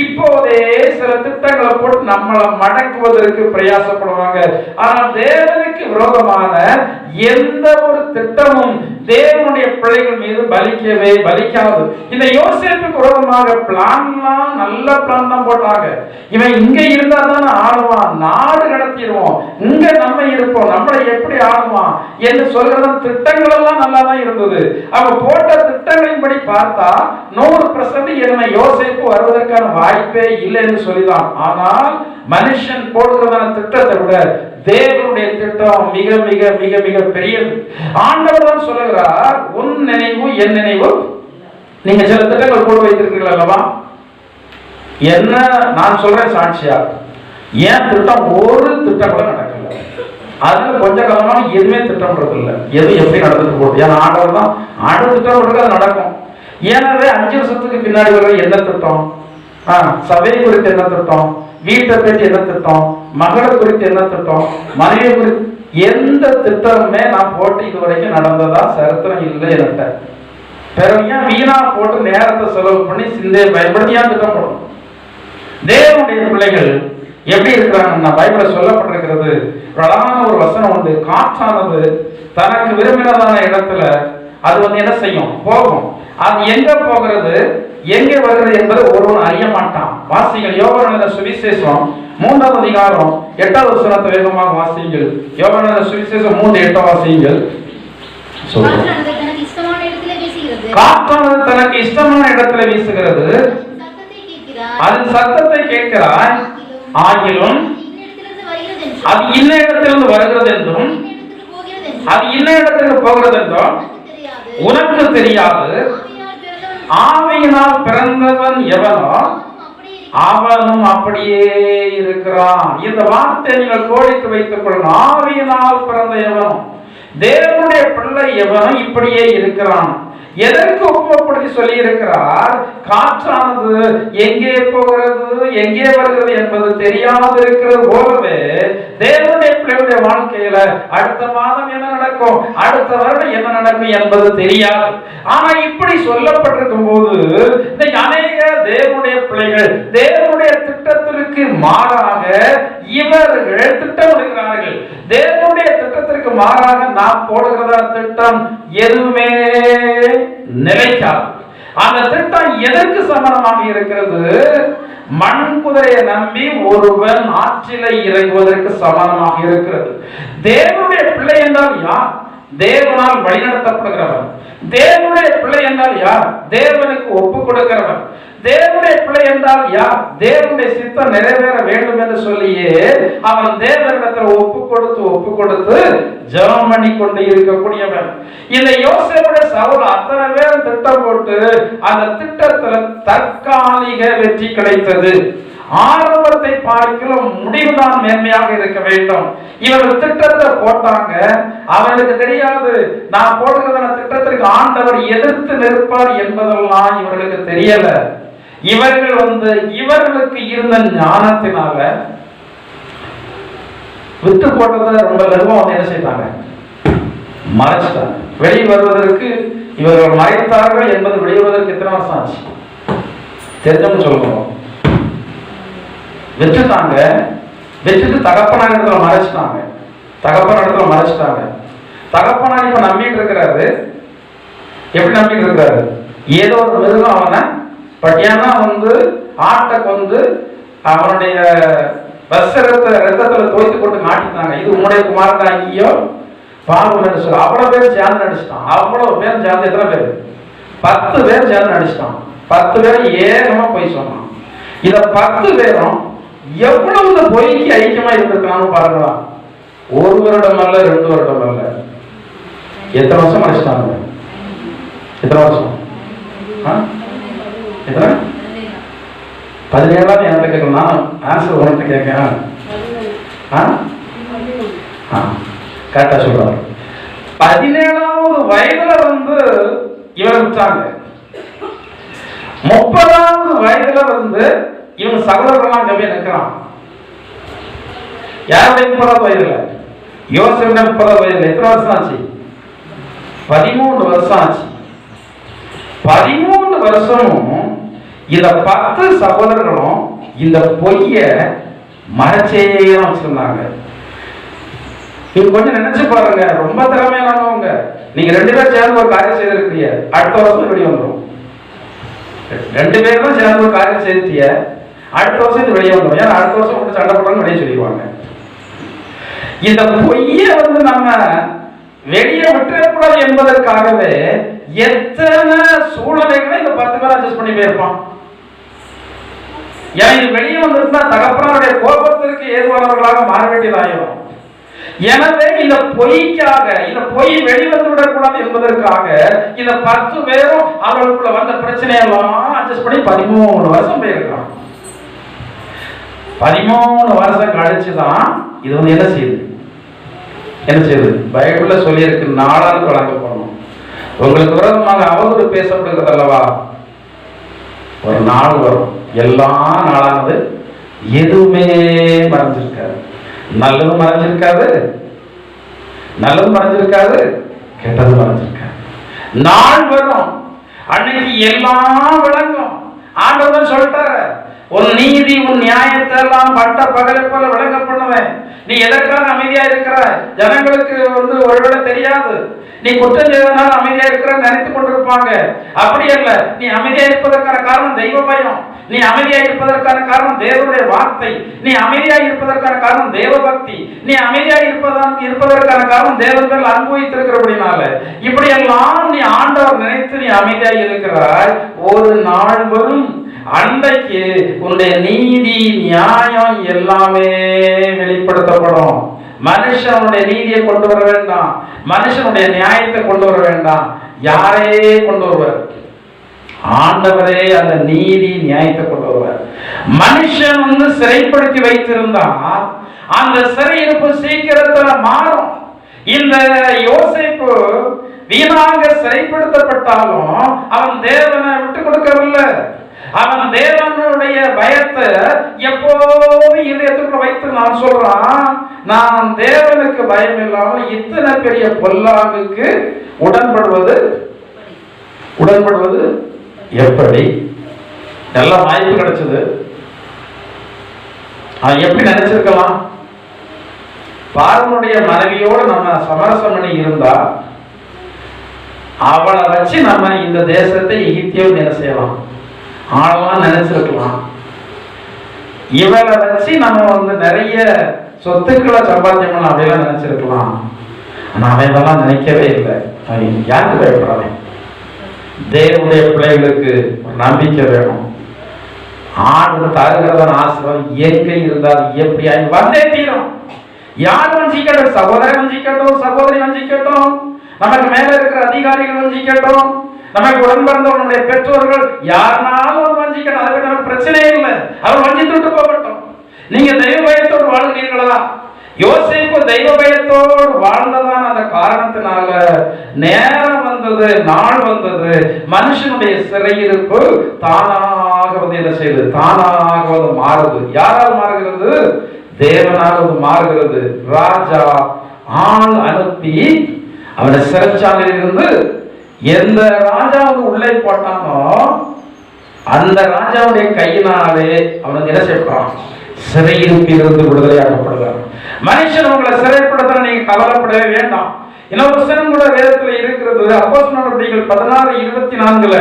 இப்போதே சில திட்டங்களை போட்டு நம்மளை மடக்குவதற்கு பிரயாசப்படுவாங்க. ஆனால் தேவனுக்கு விரோதமான எந்த ஒரு திட்டமும் தேவனுடைய பிள்ளைகள் மீது பலிக்காது. இந்த யோசேப்புக்கு விரோதமாக பிளான்லாம் நல்ல பிளான் தான் போட்டாங்க. இவன் இங்க இருந்தா தானே ஆடுவான், நாடு கடத்திடுவோம், இங்க நம்ம இருப்போம், நம்மளை எப்படி ஆடுவான் என்று சொல்கிற திட்டங்கள் எல்லாம் நல்லா தான் இருந்தது. அவங்க போட்ட திட்டங்களின்படி பார்த்தா 100% என்ன யோசேப்பு வருவதற்கான வாய்ப்பே இல்லை என்று சொல்லிதான். ஆனால் மனுஷன் போடுகிறதான திட்டத்தை விட தேவனுடைய திட்டம் மிக மிக மிக மிக பெரியது. ஆண்டவர் தான் சொல்லுகிறார், உன் நினைவு என் நினைவு. நீங்க சில திட்டங்கள் போட்டு வைத்திருக்கீர்கள் அல்லவா? என்ன நான் சொல்றேன் சாட்சியா, ஏன் திட்டம் ஒரு திட்டம் கூட நடக்கல. அதுல கொஞ்ச காலமா எதுவுமே திட்டம்ன்றது இல்லை, எது எப்படி நடந்துட்டு போகுது. ஏன்னா ஆண்டவர் தான் ஆண்டு திட்டம் போட்டு அது நடக்கும். எனவே 5 வருஷத்துக்கு பின்னாடி வர என்ன திட்டம், சபை குறித்து என்ன திட்டம், வீட்டை பற்றி என்ன திட்டம், மகளை குறித்து என்ன திட்டம், மனைவி குறித்து எந்த திட்டமுமே நான் போட்டு இது வரைக்கும் நடந்ததா சரித்திரம் இல்லை என்கிட்ட. பிறகு ஏன் வீணா போட்டு நேரத்தை செலவு பண்ணி சிந்தையை பயன்படுத்தி ஏன் திட்டம் போடணும்? தேவனுடைய பிள்ளைகள் எப்படி இருக்கிறாங்கன்னா பைபிள்ல சொல்லப்பட்டிருக்கிறது. பிரதான ஒரு வசனம் உண்டு. காற்றானது தனக்கு விரும்பினதான இடத்துல அது என்ன செய்யும்? போகும். அது எங்க போகிறது, எங்கே வருகிறது என்பதை ஒருவன் அறிய மாட்டான். வாசிங்கள் யோவான் சுவிசேஷம் 3ஆம் அதிகாரம் 8வது வசனத்தை வேகமாக வாசிங்கள். யோவான் சுவிசேஷம் 3:8 வாசிங்கள். காற்றானது தனக்கு இஷ்டமான இடத்துல வீசுகிறது, அதன் சத்தத்தை கேட்கிறாய், ஆகிலும் அது இன்ன இடத்திலிருந்து வருகிறது என்றும் அது இன்ன இடத்திற்கு போகிறது என்றும் உனக்கு தெரியாது. ஆவியினால் பிறந்தவன் எவனோ அவனும் அப்படியே இருக்கிறான். இந்த வார்த்தை நீங்கள் கோடித்து வைத்துக் கொள்ளுங்கள். ஆவியினால் பிறந்த எவனும், தேவனுடைய பிள்ளை எவனும் இப்படியே இருக்கிறான். எதற்கு ஒப்புப்படுத்தி சொல்லி இருக்கிறார்? காற்றானது எங்கே போகிறது, எங்கே வருகிறது என்பது தெரியாது இருக்கிறது போலவே தேவனுடைய பிள்ளைகளுடைய வாழ்க்கையில அடுத்த மாதம் என்ன நடக்கும், அடுத்த வருடம் என்ன நடக்கும் என்பது தெரியாது. ஆனா இப்படி சொல்லப்பட்டிருக்கும் போது இன்னைக்கு அநேக தேவனுடைய பிள்ளைகள் தேவனுடைய திட்டத்திற்கு மாறாக இவர்கள் திட்டமிடுகிறார்கள். தேவனுடைய திட்டத்திற்கு மாறாக நாம் போடுகிறதா திட்டம் எதுவுமே நிலைக்காது. அந்த திட்டம் எதற்கு சமணமாக இருக்கிறது? மண் குதிரையை நம்பி ஒருவன் ஆற்றிலை இறங்குவதற்கு சமணமாக இருக்கிறது. தேவனுடைய பிள்ளை என்றால் யார்? தேவனால் வழிநடத்தப்படுகிறவன். தேவனுடைய பிள்ளை என்றால் யார்? தேவனுக்கு ஒப்பு கொடுக்கிறவன். தேவனுடைய பிள்ளை என்றால் யார்? தேவனுடைய சித்தம் நிறைவேற வேண்டும் என்று சொல்லியே அவன் தேவனிடத்தில் ஒப்பு கொடுத்து ஜெபம் பண்ணி கொண்டு இருக்கக்கூடியவன். இந்த யோசேப்புடைய சவுல் அத்தனை பேர் திட்டம் போட்டு அந்த திட்டத்துல தற்காலிக வெற்றி கிடைத்தது. ஆரம்பத்தை பார்க்கிறோம், முடிவுதான் மேன்மையாக இருக்க வேண்டும். இவர்கள் திட்டத்தை போட்டாங்க, அவர்களுக்கு தெரியாது நான் போடுகிற திட்டத்திற்கு ஆண்டவர் எதிர்த்து நிற்பார் என்பதெல்லாம் இவர்களுக்கு தெரியல. இவர்கள் இவர்களுக்கு இருந்த ஞானத்தினால விட்டு போட்டதை ரொம்ப லகுவா என்ன செய்தாங்க? மறைச்சிட்டாங்க. வெளியே வருவதற்கு இவர்கள் மறைத்தார்கள் என்பது வெளிவதற்கு எத்தனை வருஷம் ஆச்சு தெரிஞ்சவங்க சொல்லணும். வெற்றுட்டாங்க, வெற்றுட்டு தகப்பனார் இடத்துல மறைச்சிட்டாங்க. தகப்பனார் இப்ப நம்பிட்டு இருக்கிறாரு. எப்படி நம்பிட்டு இருக்கிறாரு? ஏதோ ஒரு மிருகம் அவனை பட்டியானா ஆட்டை அவனுடைய ரத்தத்துல தோய்த்து கொண்டு மாட்டிட்டாங்க. இது உன்னுடைய குமாரன் அங்கேயோ பாவம் சொல்லு. அவ்வளவு பேர் சேர்ந்து நடிச்சிட்டான். அவ்வளவு பேர் சேர்ந்து எத்தனை பேர்? 10 பேர் சேர்ந்து நடிச்சிட்டான். 10 பேர் ஏகமா போய் சொன்னான். இத 10 பேரும் எவ்வளவு இந்த பொய்க்கு ஐக்கியமா இருந்திருக்கான்னு பாருங்களா. 1 வருடம் அல்ல, 2 வருடம் அல்ல, எத்தனை வருஷம் நடிச்சிட்டாங்க? எத்தனை வருஷம்? 17 என்கிட்ட கேட்கணும். நான் ஆன்சர் உனக்கு கேட்கிறேன். கரெக்டா சொல்றாரு. 17வது வயதுல இவன் விட்டாங்க. 30வது வயதுல இவன் சகோதரர்களாம் கவி நிற்கிறான். யாருடைய 30வது வயதுல? யோசேப்புடைய 30வது வயதுல. எத்தனை வருஷம் ஆச்சு? 13 வருஷம் ஆச்சு. 13 வருஷமும் இந்த 10 சகோதரர்களும் இந்த பொய்ய மறைச்சே வச்சிருந்தாங்க. நீங்க கொஞ்சம் நினைச்சு பாருங்க, ரொம்ப திறமையானவங்க. நீங்க 2 பேர் சேர்ந்து ஒரு காரியம் செய்திருக்கீங்க, அடுத்த வருஷம் வெளியே வந்துடும். 2 பேர் தான் சேர்ந்து ஒரு காரியம் செய்திய, அடுத்த வருஷம் இது வெளியே வந்துடும். ஏன்னா அடுத்த வருஷம் மட்டும் சண்டை போடணும்னு வெளியே சொல்லிடுவாங்க. இந்த பொய்ய நம்ம வெளியே விட்டுறக்கூடாது என்பதற்காகவே எத்தனை சூழ்நிலைகளை இந்த 10 பேர் அட்ஜஸ்ட் பண்ணி போயிருப்பான். ஏன் இது வெளியே வந்துருந்தா தகப்பனுடைய கோபத்திற்கு ஏதுவானவர்களாக மாற வேண்டியதாயிரும். எனவே இந்த பொய்க்காக, இந்த பொய் வெளிவந்து விடக்கூடாது என்பதற்காக இந்த 10 பேரும் அவர்களுக்குள்ள வந்த பிரச்சனையெல்லாம் அட்ஜஸ்ட் பண்ணி 13 வருஷம் போயிருக்கான். 13 வருஷம் கழிச்சுதான் இது என்ன செய்யுது? பைபிள்ல சொல்லி இருக்கு, நாளால் வழங்கப்படணும். உங்களுக்கு விரோதமாக அவதூறு பேசப்படுகிறது அல்லவா? ஒரு நாள் வரும், எல்லா நாளானது எதுவுமே மறைஞ்சிருக்காது. நல்லதும் மறைஞ்சிருக்காது, கெட்டதும் மறைஞ்சிருக்காது. நாள் வரும், அன்னைக்கு எல்லாம் விளங்கும். ஆண்டவன் சொல்லிட்டாரு, உன் நீதி உன் நியாயத்தை எல்லாம் பட்ட பகலை போல விளங்க பண்ணுவேன். நீ எதற்காக அமைதியா இருக்கிற? ஜனங்களுக்கு ஒருவேளை தெரியாது நீ குற்றம் செய்வதனால அமைதியா இருக்கிற நினைத்து கொண்டிருப்பாங்க. அப்படி அல்ல. நீ அமைதியா இருப்பதற்கான காரணம் தெய்வ பயம். நீ அமைதியா இருப்பதற்கான காரணம் தேவனுடைய வார்த்தை. நீ அமைதியா இருப்பதற்கான காரணம் தேவ பக்தி. நீ அமைதியா இருப்பதற்கான காரணம் தேவர்கள் அனுபவித்திருக்கிறபடினால இப்படி எல்லாம் நீ ஆண்டவர் நினைத்து நீ அமைதியா இருக்கிறாய். ஒரு நாள் வரும் அன்றைக்கு உன்னுடைய நீதி நியாயம் எல்லாமே வெளிப்படுத்தப்படும். மனுஷனுடைய நீதியை கொண்டு வர வேண்டாம், மனுஷனுடைய நியாயத்தை கொண்டு வர வேண்டாம். யாரே கொண்டு வருவார்? ஆண்டவரே அந்த நீதி நியாயத்தை கொண்டு வருவார். மனுஷன் சிறைப்படுத்தி வைத்திருந்தா அந்த சிறையிருப்பு சீக்கிரத்துல மாறும். இந்த யோசேப்பு வீணாக சிறைப்படுத்தப்பட்டாலும் அவன் தேவனை விட்டு கொடுக்கவில்லை. அவன் தேவனுடைய பயத்தை எப்போதும் இதயத்துக்குள்ள வைத்து நான் சொல்றான், நான் தேவனுக்கு பயம் இல்லாமல் இத்தனை பெரிய பொல்லாங்குக்கு உடன்படுவது எப்படி? நல்ல வாய்ப்பு கிடைச்சது. எப்படி நினைச்சிருக்கலாம்? பார்வனுடைய மனைவியோடு நம்ம சமரசம் பண்ணி இருந்தா அவளை வச்சு நம்ம இந்த தேசத்தை எகிப்தியோடு என்ன செய்யலாம் ஆளலாம் நினைச்சிருக்கலாம். இவளை வச்சு நம்ம நிறைய சொத்துக்களை சம்பாத்தியம் பண்ணலாம் அப்படிலாம் நினைச்சிருக்கலாம். ஆனா அவன் இதெல்லாம் நினைக்கவே இல்லை. யாருக்கு பயப்படாதே? தேவனுடைய பிள்ளைகளுக்கு ஒரு நம்பிக்கை வேணும். ஆண்டு தருகிறவன் ஆசிரம் எங்கே இருந்தால் எப்படி வந்தே தீரும். யார் வஞ்சிக்கட்டும், சகோதரன் வஞ்சிக்கட்டும், சகோதரி வஞ்சிக்கட்டும், நமக்கு மேல இருக்கிற அதிகாரிகள் வஞ்சிக்கட்டும், நமக்கு உடன் பிறந்தவனுடைய பெற்றோர்கள் யாருனாலும் வஞ்சிக்கட்டும், அதை நமக்கு பிரச்சனையே இல்லை. அவர் வஞ்சித்து விட்டு போகட்டும். நீங்க தெய்வ பயத்தோடு வாழ்கிறீர்களா? யோசேப்பு தெய்வ பயத்தோடு வாழ்ந்ததான அந்த காரணத்தினால நேரம் வந்தது, நாள் வந்தது, மனுஷனுடைய சிறையிருப்பு தானாக என்ன செய்யுது? தானாக மாறுது. யாரால் மாறுகிறது? தேவனால் மாறுகிறது. ராஜா ஆள் அனுப்பி அவனை சிறைச்சாலையில் இருந்து எந்த ராஜாவுக்கு உள்ளே போட்டானோ அந்த ராஜாவுடைய கையினாலே அவனுக்கு என்ன செய்யப்படுறான்? சிறையிருப்பிலிருந்து விடுதலையாக்கப்படுகிறான். மனுஷன் உங்களை சிறைப்படுத்த நீங்க கவலைப்படவே வேண்டாம். இன்னொரு வசனம் கூட வேதத்தில் இருக்கிறது. அப்போஸ்தலர் நடவடிக்கைகள் 16:24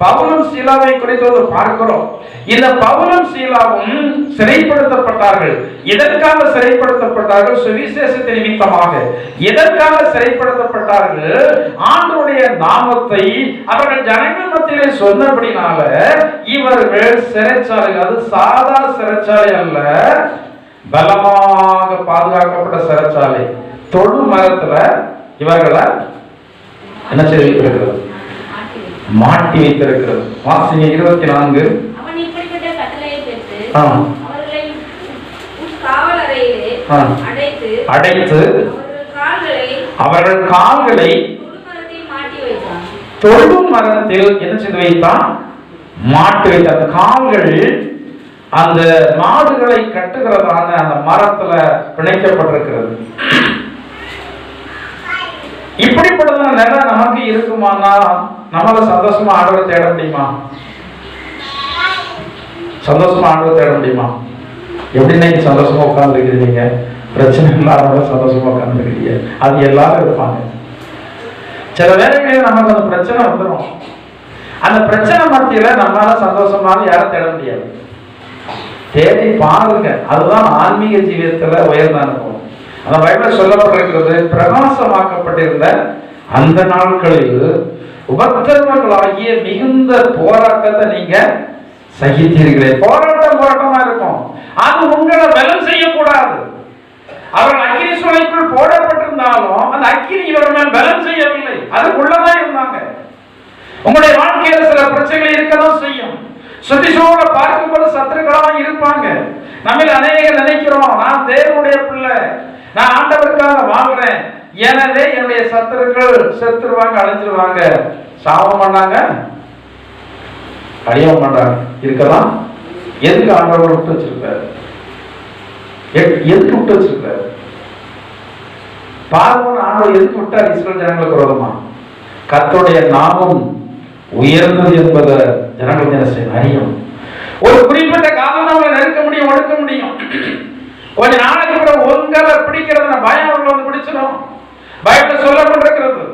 பவுலும் சீலாவை குறித்து பார்க்கிறோம். இந்த பவுலும் சீலாவும் சிறைப்படுத்தப்பட்டார்கள். எதற்காக சிறைப்படுத்தப்பட்டார்கள்? சுவிசேஷத்தின் நிமித்தமாக. எதற்காக சிறைப்படுத்தப்பட்டார்கள்? ஆண்டவருடைய நாமத்தை அவர்கள் ஜனங்கள் மத்தியிலே சொன்னபடினால இவர்கள் சிறைச்சாலை, அது சாதா சிறைச்சாலை அல்ல, பலமாக பாதுகாக்கப்பட்ட சிறைச்சாலை. தொழு மரத்துல இவர்களை என்ன செய்திருக்கிறது? மாட்டி வைத்திருக்கிறது. வாசிங்க 24. அடைத்து அவர்கள் கால்களை தொழு மரத்தில் என்ன செய்து வைத்தான்? மாட்டி வைத்தான். கால்கள் அந்த மாடுகளை கட்டுகிறதான அந்த மரத்துல பிணைக்கப்பட்டிருக்கிறது. இப்படிப்பட்டதான நிலம் நமக்கு இருக்குமானா நம்மள சந்தோஷமா ஆண்டவரை தேட முடியுமா? சந்தோஷமா ஆண்டவரை தேட முடியுமா? எப்படி நீங்க சந்தோஷமா உட்கார்ந்து இருக்கிறீங்க? பிரச்சனை இல்லாத சந்தோஷமா உட்கார்ந்து இருக்கிறீங்க. அது எல்லாரும் இருப்பாங்க. சில வேலைகளில் நமக்கு அந்த பிரச்சனை வந்துடும். அந்த பிரச்சனை மத்தியில நம்மளால சந்தோஷமாக யாரும் தேட முடியாது. தேடி பாருங்க. அதுதான் ஆன்மீக ஜீவியத்துல உயர்ந்த அனுபவம். அந்த பைபிள் சொல்லப்பட்டிருக்கிறது, பிரகாசமாக்கப்பட்டிருந்த அந்த நாட்களில் உபத்திரவங்களாகிய மிகுந்த போராட்டத்தை நீங்க சகித்தீர்களே. போராட்டமா இருக்கும். அது உங்களை பலம் செய்யக்கூடாது. அவர்கள் அக்கினி சூளைக்குள் போடப்பட்டிருந்தாலும் அந்த அக்கினி இவர்கள் மேல் பலம் செய்யவில்லை. அதுக்குள்ளதான் இருந்தாங்க. உங்களுடைய வாழ்க்கையில சில பிரச்சனைகள் இருக்கதான் செய்யும். சுத்திசூழ பார்க்கும்போது சத்துருக்களாக இருப்பாங்க. நம்ம அநேகர் நினைக்கிறோம், நான் தேவனுடைய பிள்ளை, நான் ஆண்டவருக்காக வாழ்கிறேன், எனவே என்னுடைய சத்துருக்கள் செத்துருவாங்க, அழிஞ்சிருவாங்க. சாபம் பண்ணாங்க, அழியவும் மாட்டாங்க. இருக்கலாம். எதுக்கு ஆண்டவர் விட்டு வச்சிருக்காரு? எதுக்கு விட்டு வச்சிருக்காரு? பார்வோன் ஆண்டவர் எதுக்கு விட்டார்? இஸ்ரவேல் ஜனங்களுக்கு விரோதமா. கர்த்தருடைய நாமம் உயர்ந்தது என்பதை ஜனங்களுக்கு என்ன செய்யணும்? அறியும். ஒரு குறிப்பிட்ட காலம் அவங்களை நெருக்க முடியும், ஒடுக்க முடியும். கொஞ்ச நாளைக்கு பிறகு உங்களை பிடிக்கிறது பயம் அவங்களை வந்து பிடிச்சிடும். பைபிள்ல சொல்லப்பட்டிருக்கிறது,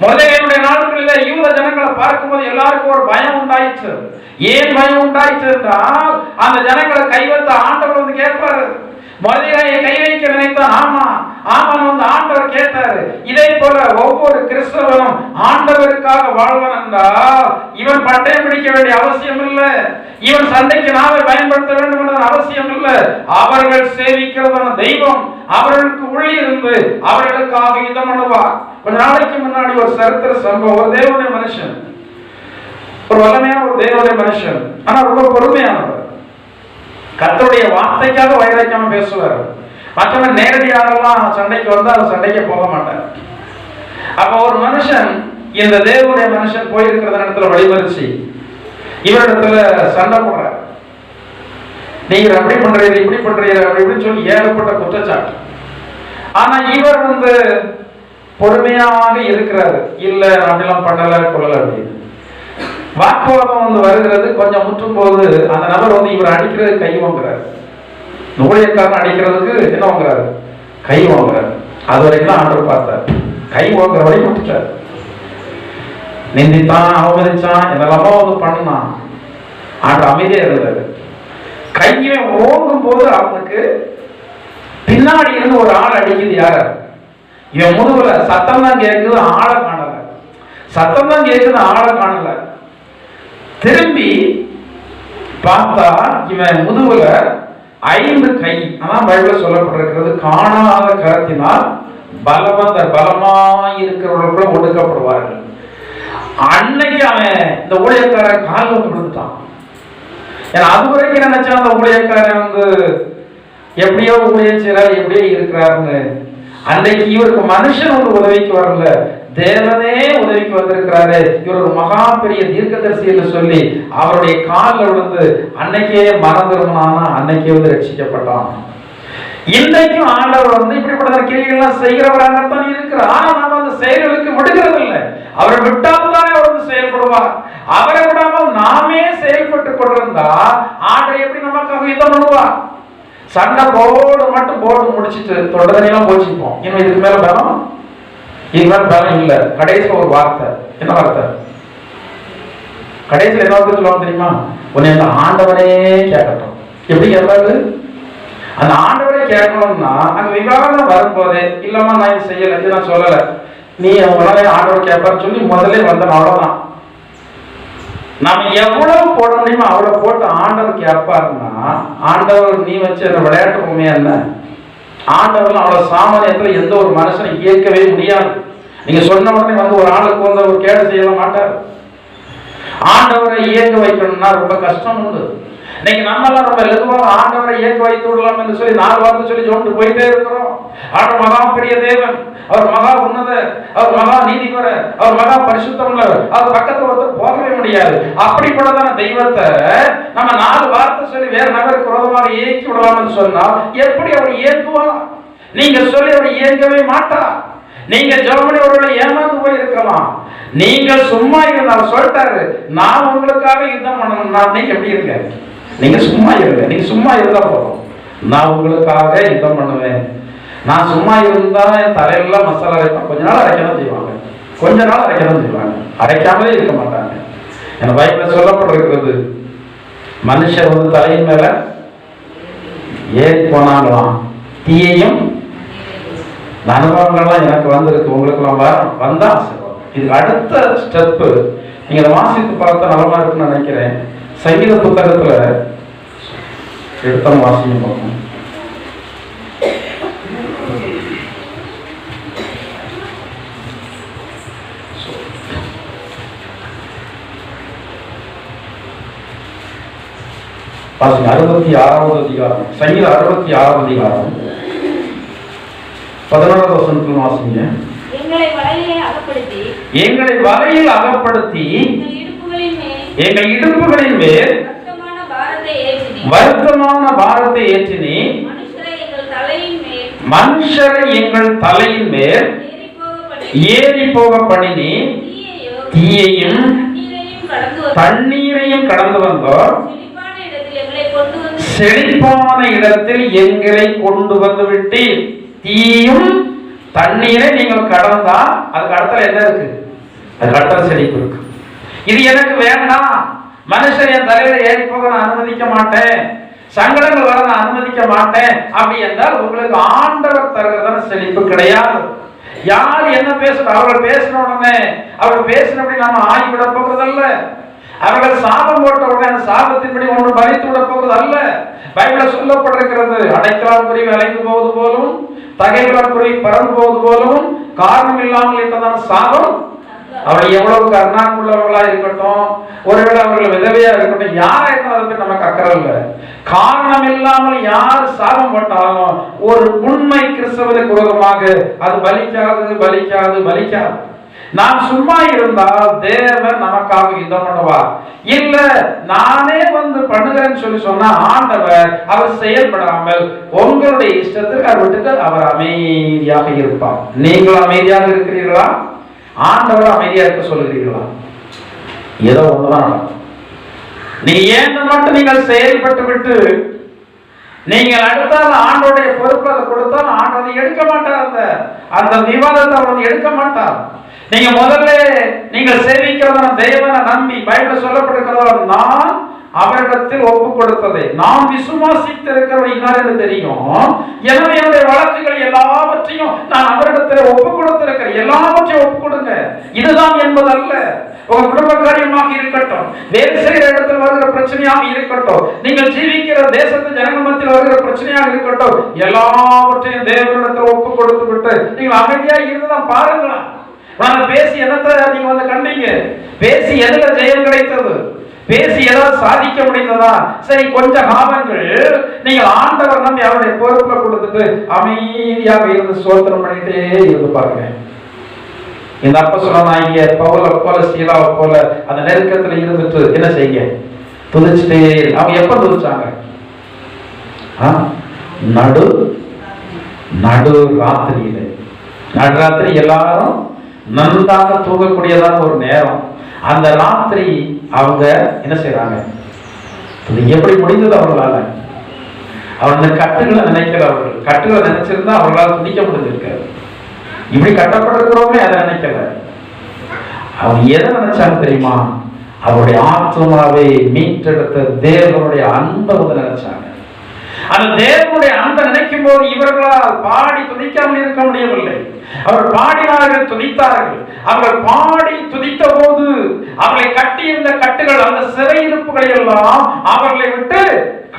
மொர்தெகாயினுடைய நாட்களில் யூத ஜனங்களை பார்க்கும்போது எல்லாருக்கும் ஒரு பயம் உண்டாயிற்று. ஏன் பயம் உண்டாயிற்று என்றால், அந்த ஜனங்களை கைவத்த ஆண்டவர் வந்து கேட்பாரு. மொர்தெகாயை கை வைக்க நினைத்தான் ஆமான் வந்து ஆண்டவர் கேட்டாரு. இதே போல ஒவ்வொரு கிறிஸ்தவனும் ஆண்டவருக்காக வாழ்வன் என்றால் இவன் பட்டயம் பிடிக்க வேண்டிய அவசியம் இல்லை, இவன் சண்டைக்கு நாவை பயன்படுத்த வேண்டும் என்ற அவசியம் இல்லை. அவர்கள் சேவிக்கிறதான தெய்வம் அவர்களுக்கு உள்ளிருந்து அவர்களுக்காக யுத்தம் பண்ணுவார். கொஞ்ச நாளைக்கு முன்னாடி ஒரு சரித்திர சம்பவம். ஒரு தேவனுடைய மனுஷன், ஒரு வல்லமையான ஒரு தேவனுடைய மனுஷன், ஆனா ரொம்ப பொறுமையானவர். கர்த்தருடைய வார்த்தைக்காக வைராக்கியமா பேசுவார். மற்றவன் நேரடியாகலாம் சண்டைக்கு வந்து அவர் சண்டைக்கு போக மாட்டார். அப்ப ஒரு மனுஷன், இந்த தேவனுடைய மனுஷன் போயிருக்கிற இடத்துல வழிமறிச்சு இவரிடத்துல சண்டை போடுறார். நீங்க அப்படி பண்றீங்க, இப்படி பண்றீங்க, அப்படி இப்படின்னு சொல்லி ஏகப்பட்ட குற்றச்சாட்டு. ஆனா இவர் வந்து பொறுமையாக இருக்கிறாரு. இல்ல அப்படிலாம் பண்ணல கொள்ளல அப்படின்னு. வாக்குவாதம் வந்து வருகிறது. கொஞ்சம் முற்றும் போது அந்த நபர் வந்து இவர் அடிக்கிறது கை வாங்குறாரு. ஊழியக்காரன் அடிக்கிறதுக்கு என்ன வாங்குறாரு? கை வாங்குறாரு. அது வரைக்கும் ஆண்டவர் பார்த்தார். கை வாங்குற வரைக்கும் விட்டுட்டார். நிந்தித்தான், அவமதிச்சான், என்னெல்லாமோ வந்து பண்ணான். ஆண்டவர் அமைதியா இருந்தாரு. கையை ஓங்கும் போது அவனுக்கு பின்னாடி இருந்து ஒரு ஆள் அடிக்குது. யார? இவன் முதுகுல சத்தம் தான் கேட்குது, ஆளை காணல. சத்தம் தான் கேட்குது, ஆளை காணல. திரும்பி பார்த்தா இவன் முதுகுல 5 கை. அதான் பைபிள்ல சொல்லப்பட்டிருக்கிறது, காணாத கரத்தினால் பலமாயிருக்கிறவர்களுக்குள்ள ஒடுக்கப்படுவார்கள். அன்னைக்கு அவன் இந்த ஊழியக்காரன் கால் வந்து விழுந்துட்டான். ஏன்னா அது வரைக்கும் நினைச்சா அந்த ஊழியக்காரன் வந்து எப்படியோ ஊழியம் செய்யறாரு, எப்படியோ இருக்கிறாருன்னு. அன்னைக்கு இவருக்கு மனுஷன் ஒரு உதவிக்கு வரல, தேவனே உதவிக்கு வந்திருக்கிறாரு. இவர் ஒரு மகா பெரிய தீர்க்கதரிசி என்று சொல்லி அவருடைய காலில் விழுந்து அன்னைக்கே மறந்துருமானா, அன்னைக்கே வந்து ரட்சிக்கப்பட்டான். இன்றைக்கும் ஆண்டவர் வந்து இப்படிப்பட்ட கிரியைகள்லாம் செய்கிறவராகத்தான் இருக்கிறார். ஆனா நம்ம அந்த செயல்களுக்கு விடுகிறது இல்லை. அவரை விட்டால் தானே அவர் வந்து செயல்படுவார். அவரை விடாமல் நாமே செயல்பட்டு கொண்டிருந்தா ஆண்டவர் எப்படி நமக்காக யுத்தம் பண்ணுவார்? சண்டை போடு மட்டும் போட்டு முடிச்சுட்டு தொடர்ந்தெல்லாம் போச்சுப்போம். இன்னும் இதுக்கு மேல பலம், இதுக்கு மேல பலம் இல்லை. கடைசியில் ஒரு வார்த்தை, என்ன வார்த்தை? கடைசியில் என்ன வார்த்தை சொல்லுவாங்க தெரியுமா? உன்னை அந்த ஆண்டவரே கேட்கட்டும். எப்படி கேட்பாரு? அந்த ஆண்டவரே கேட்கணும்னா அங்க விவாதம் வரும்போதே இல்லம்மா நான் இது செய்யல, இது நான் சொல்லல, நீ உடனே ஆண்டவர் கேட்பான்னு சொல்லி முதல்ல வந்தோம். அவ்வளவுதான். நம்ம எவ்வளவு போட முடியுமோ அவ்வளவு போட்டு ஆண்டவர் கேட்பாருன்னா, ஆண்டவர் நீ வச்சு விளையாட்டு உண்மையா என்ன? ஆண்டவர் அவ்வளவு சாமானியத்துல எந்த ஒரு மனுஷனை இயக்கவே முடியாது. நீங்க சொன்ன உடனே வந்து ஒரு ஆளுக்கு வந்து ஒரு கேடு செய்ய மாட்டார். ஆண்டவரை இயக்க வைக்கணும்னா ரொம்ப கஷ்டம் உண்டு. இன்னைக்கு நம்ம எல்லாம் ரொம்ப லகுவாக ஆண்டவரை இயக்க வைத்து விடலாம் என்று சொல்லி 4 வார்த்தை சொல்லி சொல்லிட்டு போயிட்டே இருக்கிறோம். ஆண்டவர் மகா பெரிய தேவன், அவர் மகா உன்னதர், அவர் மகா நீதிபரர், அவர் மகா பரிசுத்தம் உள்ளவர், அவர் பக்கத்துல ஒருத்தர் போகவே முடியாது. அப்படிப்பட்டதான தெய்வத்தை நம்ம 4 வார்த்தை சொல்லி வேற நபருக்கு விரோதமாக இயக்கி விடலாம்னு சொன்னால் எப்படி அவர் இயக்குவார்? நீங்க சொல்லி அவர் இயக்கவே மாட்டார். நீங்க ஜெர்மனி ஒருவேளை ஏமாந்து போயிருக்கலாம். நீங்க சும்மா இருந்தாலும் சொல்லிட்டாரு, நான் உங்களுக்காக யுத்தம் பண்ணணும்னா நீங்க எப்படி இருக்க? நீங்க சும்மா இருங்க. நீங்க சும்மா இருந்தா போதும், நான் உங்களுக்காக யுத்தம் பண்ணுவேன். நான் சும்மா இருந்தா என் தலையெல்லாம் மசாலா அரைப்பேன். கொஞ்ச நாள் அரைக்கதான் செய்வாங்க, கொஞ்ச நாள் அரைக்கதான் செய்வாங்க, அரைக்காமலே இருக்க மாட்டாங்க. என் பைபிள்ல சொல்லப்பட்டிருக்கிறது, மனுஷர் வந்து தலையின் மேல ஏறி போனாங்களாம், தீயையும் அனுபவங்கள்லாம் எனக்கு வந்திருக்கு, உங்களுக்கு வந்தா ஆசீர்வாதம். இதுக்கு அடுத்த ஸ்டெப்பு நீங்க அதை வாசித்து பார்த்தா நலமா இருக்குன்னு நினைக்கிறேன். சங்கீத புத்தகத்துல எடுத்த வாசியம் பார்க்கணும். வாசிங்க 66வது அதிகாரம், சங்கீதம் 66வது அதிகாரம் 11வது வசனத்தில் வாசிங்க. எங்களை வலையில் அகப்படுத்தி எங்கள் இடுப்புகளின் மேல் வருத்தமான பாரத்தை ஏற்றினி, மனுஷரை எங்கள் தலையின் மேல் ஏறி போக பண்ணினி, தீயையும் தண்ணீரையும் கடந்து வந்தோம், செழிப்பான இடத்தில் எங்களை கொண்டு வந்து விட்டு தீயும் தண்ணீரை நீங்கள் கடந்தா அதுக்கு அடுத்த என்ன இருக்கு? அதுக்கு அடுத்த செழிப்பு இருக்கு. இது எனக்கு வேண்டாம், மனுஷன் என் தலையில ஏறி போக நான் அனுமதிக்க மாட்டேன், சங்கடங்கள் வர நான் அனுமதிக்க மாட்டேன் அப்படி என்றால் உங்களுக்கு ஆண்டவர் தருகிறதான செழிப்பு கிடையாது. யார் என்ன பேசுற அவர்கள் பேசின உடனே அவர்கள் பேசினபடி நாம ஆகிவிட போகிறதல்ல. அவர்கள் சாபம் போட்ட உடனே அந்த சாபத்தின்படி ஒன்று பறித்து விட போகிறது அல்ல. பைபிள சொல்லப்பட்டிருக்கிறது, அடைக்கலால் குருவி அலைந்து போவது போலும், தகைகளால் குருவி பறந்து போவது போலும், காரணம் இல்லாமல் என்றதான சாபம். அவர்கள் எவ்வளவு கருணாக்குள்ளவர்களா இருக்கட்டும், ஒருவேளை அவர்கள் விதவையா இருக்கட்டும், யாரா இருந்தாலும் அதை பற்றி நமக்கு அக்கறை இல்லை. காரணம் இல்லாமல் யார் சாபம் போட்டாலும் ஒரு உண்மை கிறிஸ்தவனுக்கு விரோதமாக அது பலிக்காது பலிக்காது பலிக்காது. நாம் சும்மா இருந்தால் தேவன் நமக்காக யுத்தம் பண்ணுவார். இல்ல நானே வந்து பண்ணுகிறேன்னு சொல்லி சொன்னா ஆண்டவர் அவர் செயல்படாமல் உங்களுடைய இஷ்டத்துக்கு அவர் விட்டுட்டு அவர் அமைதியாக இருப்பார். நீங்கள் அமைதியாக இருக்கிறீர்களா? ஆண்டவர் அமைதியா இருக்க சொல்லுகிறீர்களா? ஏதோ ஒண்ணுதான் நடக்கும். நீ ஏன் மட்டும் நீங்கள் செயல்பட்டு விட்டு நீங்கள் அடுத்தால் ஆண்டோடைய பொறுப்பு அதை கொடுத்தால் ஆண்டதை எடுக்க மாட்டார். அந்த விவாதத்தை அவர் எடுக்க மாட்டார். நீங்க முதல்ல நீங்கள் சேவிக்கிறதான தேவனை நம்பி பைபிள் சொல்லப்பட்டிருக்கிறதா நான் அவரிடத்தில் ஒப்பு கொடுத்ததை நான் விசுவாசித்திருக்கிறவன் இன்னார் என்று தெரியும். எனவே என்னுடைய வழக்குகள் எல்லாவற்றையும் நான் அவரிடத்தில் ஒப்பு கொடுத்திருக்கிறேன். எல்லாவற்றையும் ஒப்பு கொடுங்க. இதுதான் என்பதல்ல. உங்க குடும்ப காரியமாக இருக்கட்டும், வேலை செய்கிற இடத்தில் வருகிற பிரச்சனையாக இருக்கட்டும், நீங்கள் ஜீவிக்கிற தேசத்து ஜனங்கள் மத்தியில் வருகிற பிரச்சனையாக இருக்கட்டும், எல்லாவற்றையும் தேவனிடத்தில் ஒப்பு கொடுத்து விட்டு நீங்கள் அமைதியாக இருந்துதான் பாருங்களேன். நான் பேசி என்னத்தை நீங்க வந்து கண்டீங்க? பேசி எதுல ஜெயம் கிடைத்தது? பேசி ஏதாவது சாதிக்க முடிந்ததா? சரி, கொஞ்சம் காலங்கள் நீங்கள் ஆண்டவர் நம்பி அவருடைய பொறுப்புல கொடுத்துட்டு அமைதியாக இருந்து சோதனம் பண்ணிட்டே இருந்து பாருங்க. இந்த அப்போஸ்தலனாகிய பவுல போல சீலாவை போல அந்த நெருக்கத்துல இருந்துட்டு என்ன செய்ய துதிச்சுட்டே. அவங்க எப்ப துதிச்சாங்க? நடு நடு ராத்திரியில. நடுராத்திரி எல்லாரும் நன்றாக தூங்கக்கூடியதான ஒரு நேரம். அந்த ராத்திரி அவங்க என்ன செய்யறாங்க? எப்படி முடிந்தது அவர்களால? அவர்கள் கட்டுகளை நினைக்கிறவர்கள் கட்டுகளை நினைச்சிருந்தா அவர்களால் துதிக்க முடிஞ்சிருக்காரு. இப்படி கட்டப்பட்டிருக்கிறோமே அதை நினைக்கல. அவங்க எதை நினைச்சாங்க தெரியுமா? அவருடைய ஆத்மாவை மீட்டெடுத்த தேவனுடைய அன்பை வந்து நினைச்சாங்க. அந்த தேவனுடைய அன்பை நினைக்கும் போது இவர்களால் பாடி துதிக்காமல் இருக்க முடியவில்லை. அவர் பாடினார்கள், துதித்தார்கள். அவர்கள் பாடி துதித்த போது அவர்களை கட்டியிருந்த கட்டுகள், அந்த சிறையிருப்புகளை எல்லாம் அவர்களை விட்டு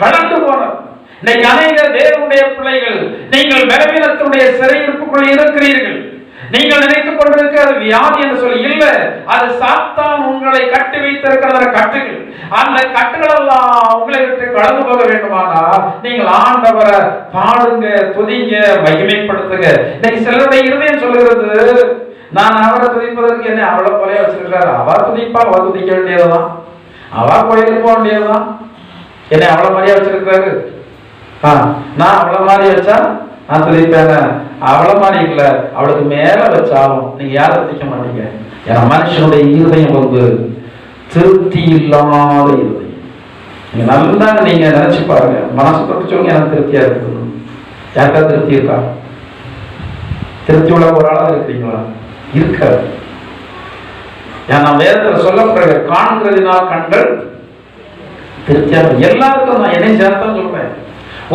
கடந்து போனது. இன்னைக்கு அநேக தேவனுடைய பிள்ளைகள் நீங்கள் பலவீனத்தினுடைய சிறையிருப்புக்குள் இருக்கிறீர்கள். நீங்கள் நினைத்துக் கொண்டிருக்கிறது வியாதி என்று சொல்லி இல்ல, அது சாத்தான் உங்களை கட்டி வைத்திருக்கிற கட்டுகள். அந்த கட்டுகள் எல்லாம் உங்களை விட்டு கடந்து போக வேண்டுமானா நீங்கள் ஆண்டவரை பாடுங்க, துதிங்க, மகிமைப்படுத்துங்க. இன்னைக்கு சிலருடைய இருதயம் சொல்லுகிறது, நான் அவரை துதிப்பதற்கு என்ன அவ்வளவு போல வச்சிருக்கிறாரு, அவ துதிப்பா, அவ துதிக்க வேண்டியதுதான், அவ கோயிலுக்கு போக வேண்டியதுதான், என்னை அவ்வளவு மாதிரியா வச்சிருக்கிறாரு. நான் அவ்வளவு மாதிரி வச்சா நான் துதிப்பேன். அவ்வளவு மாதிரி இல்ல, அவளுக்கு மேல வச்சாலும் நீங்க யாரும் துதிக்க மாட்டீங்க. ஏன்னா மனுஷனுடைய இருதயம் வந்து திருப்தி இல்லாத இருதயம். நீங்க நல்லா நீங்க நினைச்சு பாருங்க, மனசு தொட்டு சொல்லுங்க, எனக்கு திருப்தியா இருக்குது. யாருக்கா திருப்தி இருக்கா? திருப்தி உள்ள ஒரு ஆளா இருக்கிறீங்களா? இருக்காது. ஏன்னா வேதத்துல சொல்லப்படுற காண்கிறதுனால் கண்கள் திருப்தியா. எல்லாருக்கும் நான் என்னை சேர்த்தான் சொல்றேன்.